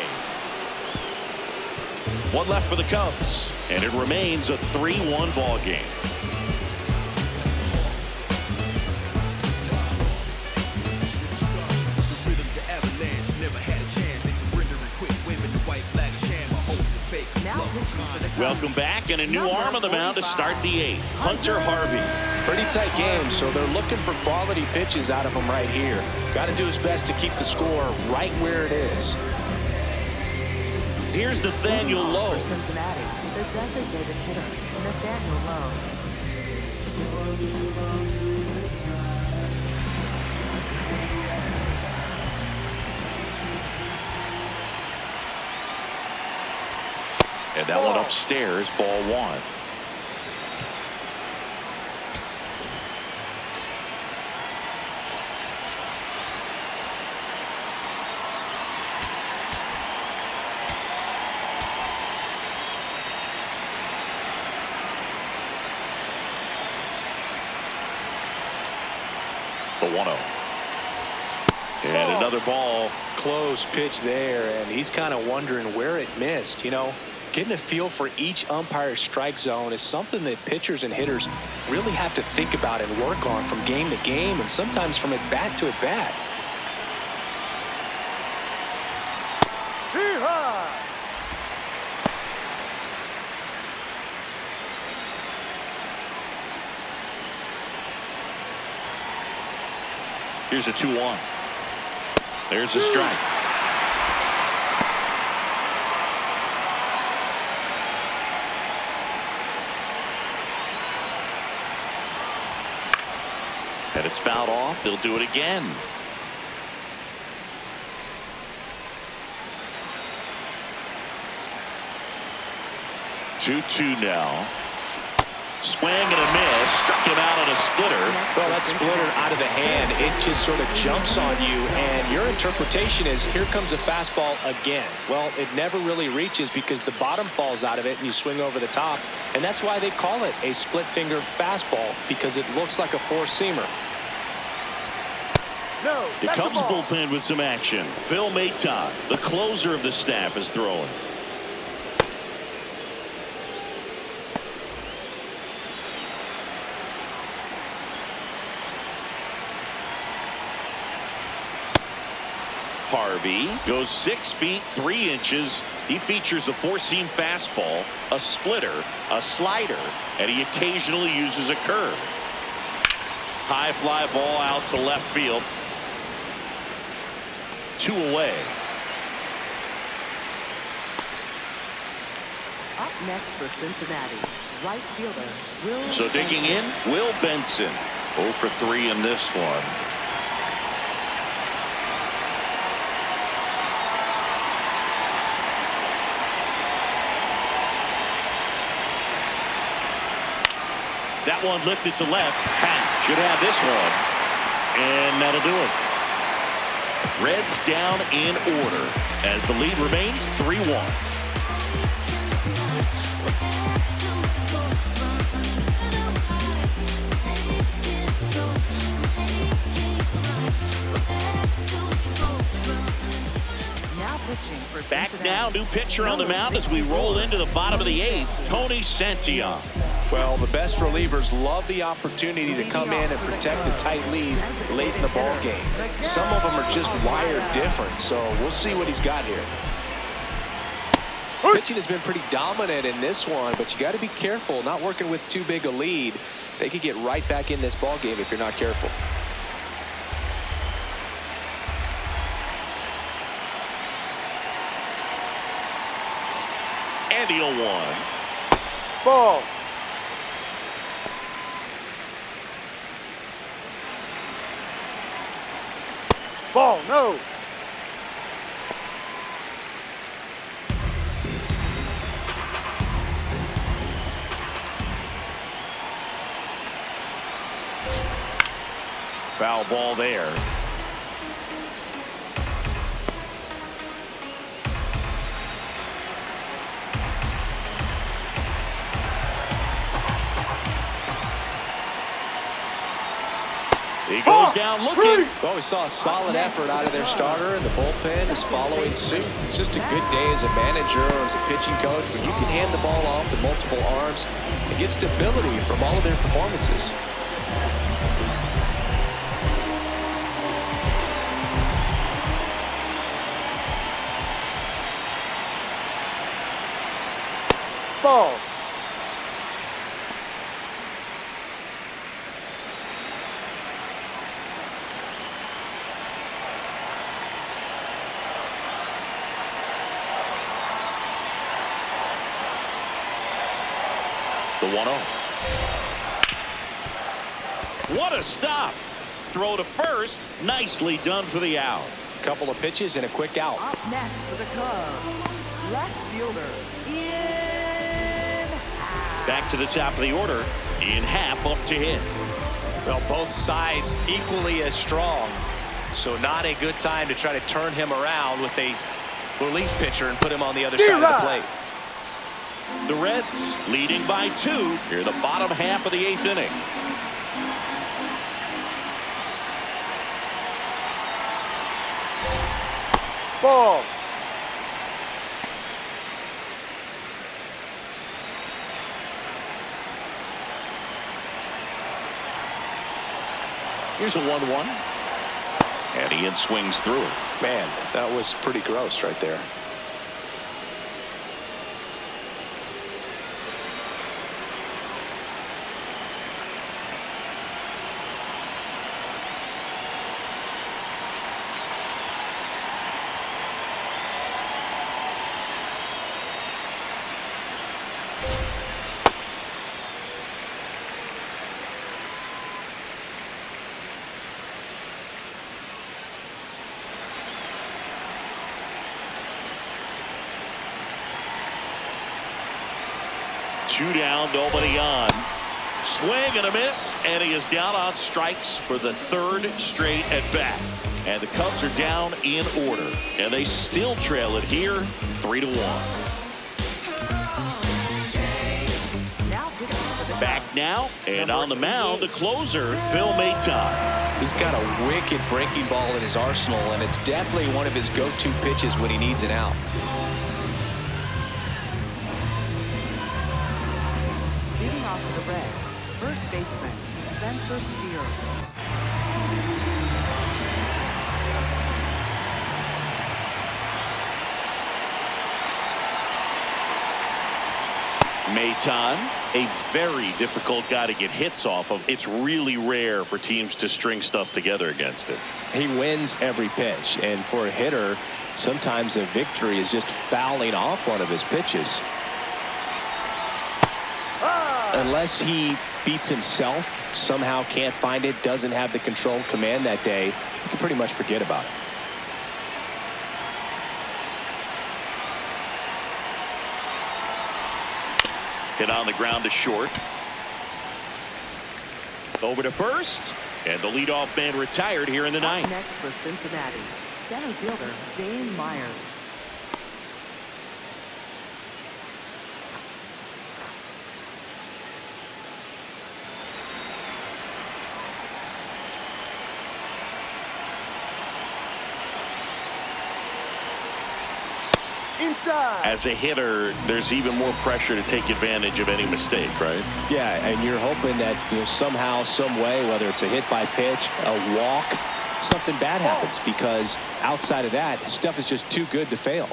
One left for the Cubs, and it remains a 3-1 ball game. Welcome back, and a new arm on the mound to start the 8th. Hunter Harvey. Pretty tight game, so they're looking for quality pitches out of him right here. Got to do his best to keep the score right where it is. Here's Nathaniel Lowe. For Cincinnati, the designated hitter, Nathaniel Lowe. And that one upstairs, ball 1. The 1-0. And another ball. Close pitch there, and he's kind of wondering where it missed. You know, getting a feel for each umpire's strike zone is something that pitchers and hitters really have to think about and work on from game to game, and sometimes from at bat to at bat. Here's a 2-1. There's a strike. And it's fouled off. They'll do it again. Two now. Swing and a miss. Struck him out on a splitter. Well, that splitter out of the hand, it just sort of jumps on you, and your interpretation is here comes a fastball again. Well, it never really reaches because the bottom falls out of it and you swing over the top, and that's why they call it a split finger fastball, because it looks like a four-seamer. The Cubs bullpen with some action. Phil Maton, the closer of the staff, is throwing. Harvey goes 6 feet 3 inches. He features a four-seam fastball, a splitter, a slider, and he occasionally uses a curve. High fly ball out to left field. 2 away. Up next for Cincinnati, right fielder Will. So digging in, Will Benson. 0 for 3 in this one. That one lifted to left. Happ should have this one. And that'll do it. Reds down in order as the lead remains 3-1. Back now, new pitcher on the mound as we roll into the bottom of the 8th, Tony Santillan. Well, the best relievers love the opportunity to come in and protect the tight lead late in the ball game. Some of them are just wired different, so we'll see what he's got here. Pitching has been pretty dominant in this one, but you got to be careful not working with too big a lead. They could get right back in this ball game if you're not careful. And the 0-1. Ball. Ball, no. Foul ball there. He goes down looking. Well, we saw a solid effort out of their starter, and the bullpen is following suit. It's just a good day as a manager or as a pitching coach when you can hand the ball off to multiple arms and get stability from all of their performances. Ball. The 1-0. What a stop. Throw to first. Nicely done for the out. Couple of pitches and a quick out. Up next for the Cubs, left fielder, Ian Happ. Back to the top of the order. Ian Happ up to hit. Well, both sides equally as strong. So not a good time to try to turn him around with a relief pitcher and put him on the other side of the plate. The Reds leading by 2 here in the bottom half of the 8th inning. Ball. Here's a 1-1. And Ian swings through it. Man, that was pretty gross right there. Two down, nobody on. Swing and a miss, and he is down on strikes for the 3rd straight at bat. And the Cubs are down in order, and they still trail it here 3-1. Back now, and on the mound, the closer, Phil Maton. He's got a wicked breaking ball in his arsenal, and it's definitely one of his go-to pitches when he needs an out. Leading off for the Reds, first baseman, Sal Stewart. Maton, a very difficult guy to get hits off of. It's really rare for teams to string stuff together against him. He wins every pitch, and for a hitter, sometimes a victory is just fouling off one of his pitches. Unless he beats himself, somehow can't find it, doesn't have the control command that day, you can pretty much forget about it. Hit on the ground to short. Over to first, and the leadoff man retired here in the 9th. Next for Cincinnati, center fielder Dane Myers. Inside. As a hitter, there's even more pressure to take advantage of any mistake, right? Yeah, and you're hoping that somehow, some way, whether it's a hit by pitch, a walk, something bad happens, because outside of that, stuff is just too good to fail.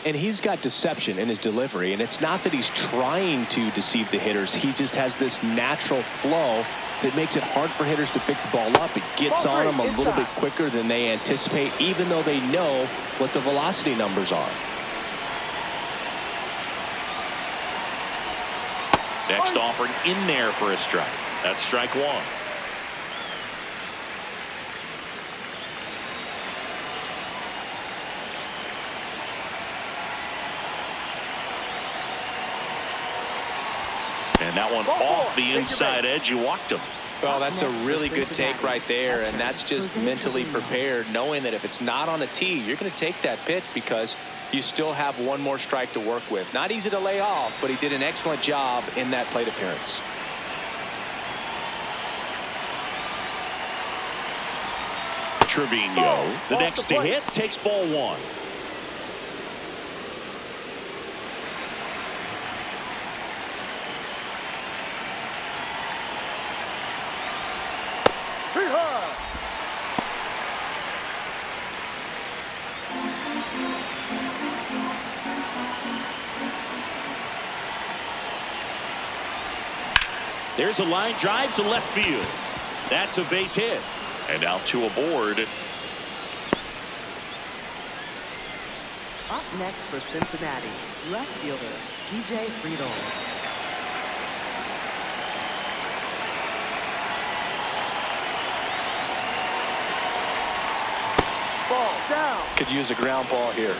And he's got deception in his delivery, and it's not that he's trying to deceive the hitters. He just has this natural flow that makes it hard for hitters to pick the ball up. It gets on them a little bit quicker than they anticipate, even though they know what the velocity numbers are. Next offering in there for a strike. That's strike one. And that one off the inside edge. You walked him. Well, that's a really good take right there, and that's just mentally prepared, knowing that if it's not on a tee, you're going to take that pitch because you still have one more strike to work with. Not easy to lay off, but he did an excellent job in that plate appearance. Trevino, the next to hit, takes ball one. There's a line drive to left field. That's a base hit. And now two aboard. Up next for Cincinnati, left fielder TJ Friedl. Ball down. Could use a ground ball here.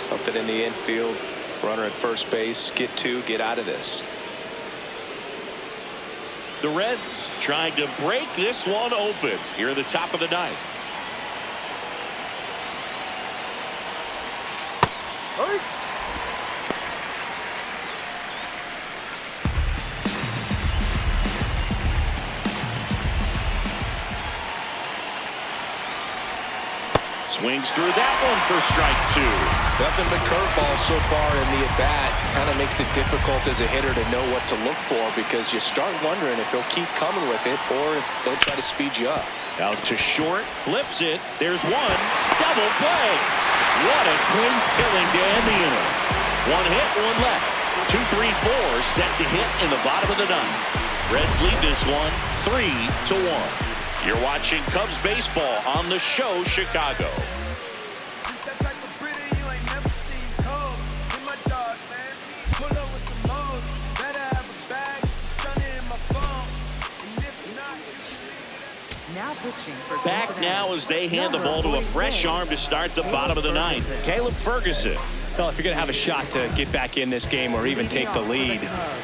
Something in the infield. Runner at first base. Get two. Get out of this. The Reds trying to break this one open here at the top of the ninth. Hurry. Swings through that one for strike two. Nothing but curveballs so far in the at-bat. Kind of makes it difficult as a hitter to know what to look for, because you start wondering if he'll keep coming with it or if they'll try to speed you up. Out to short, flips it. There's one. Double play. What a clean killing to end the inning. One hit, one left. 2, 3, 4 set to hit in the bottom of the ninth. Reds lead this one 3-1. You're watching Cubs baseball on the show Chicago. Back now as they hand the ball to a fresh arm to start the bottom of the ninth. Caleb Ferguson. Well, if you're going to have a shot to get back in this game or even take the lead,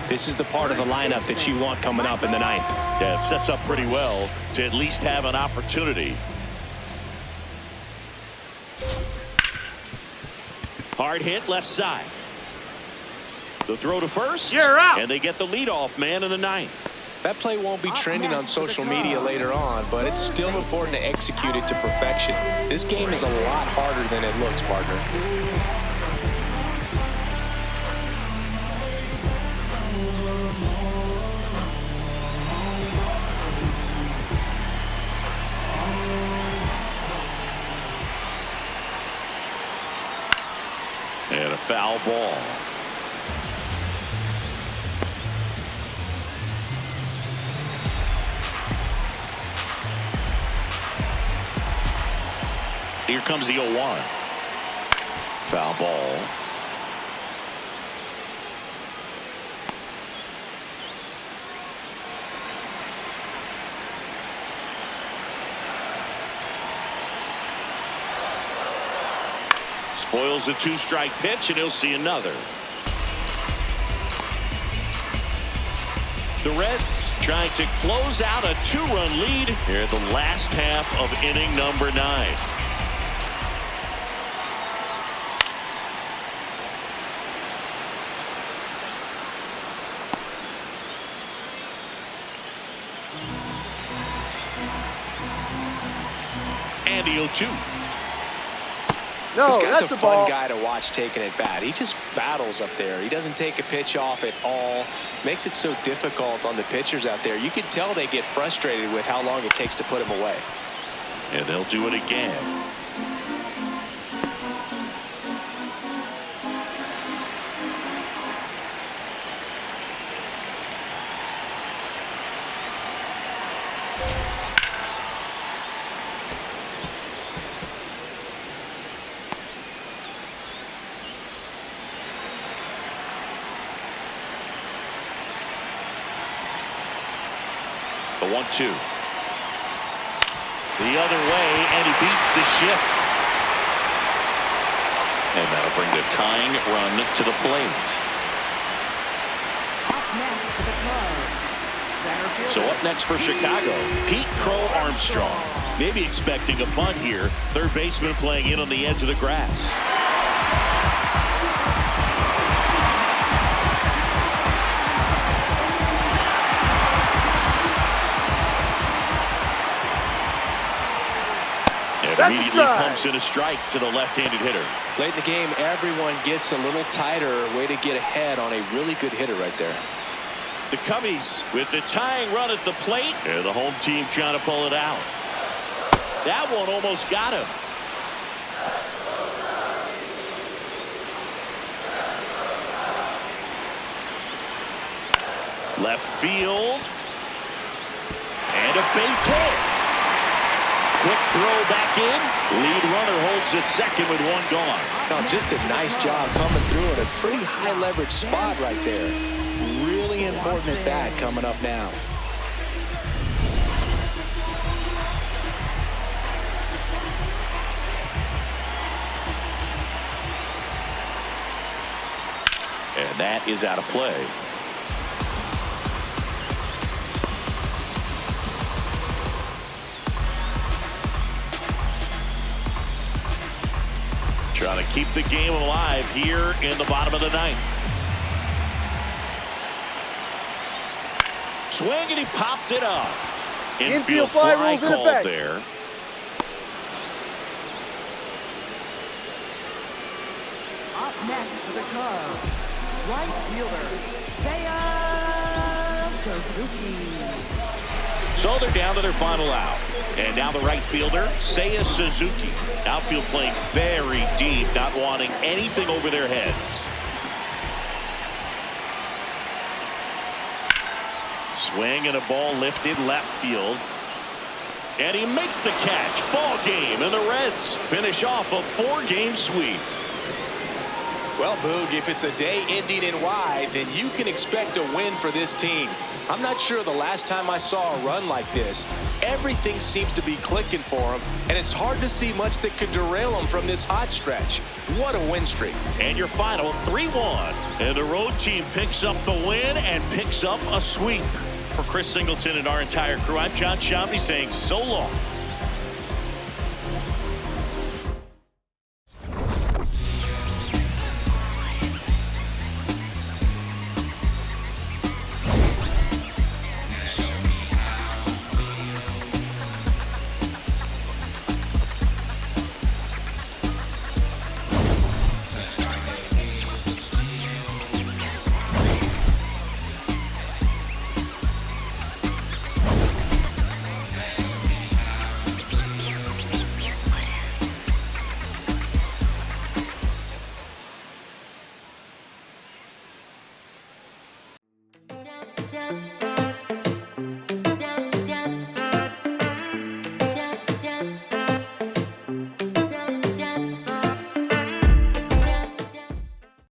this is the part of the lineup that you want coming up in the ninth. Yeah, it sets up pretty well to at least have an opportunity. Hard hit left side. The throw to first. You're out. And they get the leadoff man in the ninth. That play won't be trending on social media later on, but it's still important to execute it to perfection. This game is a lot harder than it looks, partner. And a foul ball. Here comes the 0-1. Foul ball. Spoils the 2-strike pitch, and he'll see another. The Reds trying to close out a 2-run lead here at the last half of inning number 9. And the 0-2. No, this guy's that's a the fun ball. guy to watch taking at bat. He just battles up there. He doesn't take a pitch off at all. Makes it so difficult on the pitchers out there. You can tell they get frustrated with how long it takes to put him away. And they'll do it again. The 1-2. The other way, and he beats the shift. And that'll bring the tying run to the plate. Up next for the Cubs, center fielder. So up next for Chicago, Pete Crow-Armstrong. Maybe expecting a bunt here. Third baseman playing in on the edge of the grass. Immediately pumps in a strike to the left-handed hitter. Late in the game, everyone gets a little tighter. Way to get ahead on a really good hitter right there. The Cubbies with the tying run at the plate. And the home team trying to pull it out. That one almost got him. Left field. And a base hit. Quick throw back in. Lead runner holds at second with one gone. Now, just a nice job coming through at a pretty high leverage spot right there. Really important at bat coming up now. And that is out of play. Trying to keep the game alive here in the bottom of the ninth. Swing, and he popped it up. Infield fly called there. Up next for the Cubs, right fielder, Seiya Suzuki. So they're down to their final out. And now the right fielder, Seiya Suzuki. Outfield playing very deep, not wanting anything over their heads. Swing and a ball lifted left field. And he makes the catch. Ball game, and the Reds finish off a 4-game sweep. Well, Boog, if it's a day ending in Y, then you can expect a win for this team. I'm not sure the last time I saw a run like this. Everything seems to be clicking for them, and it's hard to see much that could derail them from this hot stretch. What a win streak. And your final 3-1. And the road team picks up the win and picks up a sweep. For Chris Singleton and our entire crew, I'm John Shamby saying so long.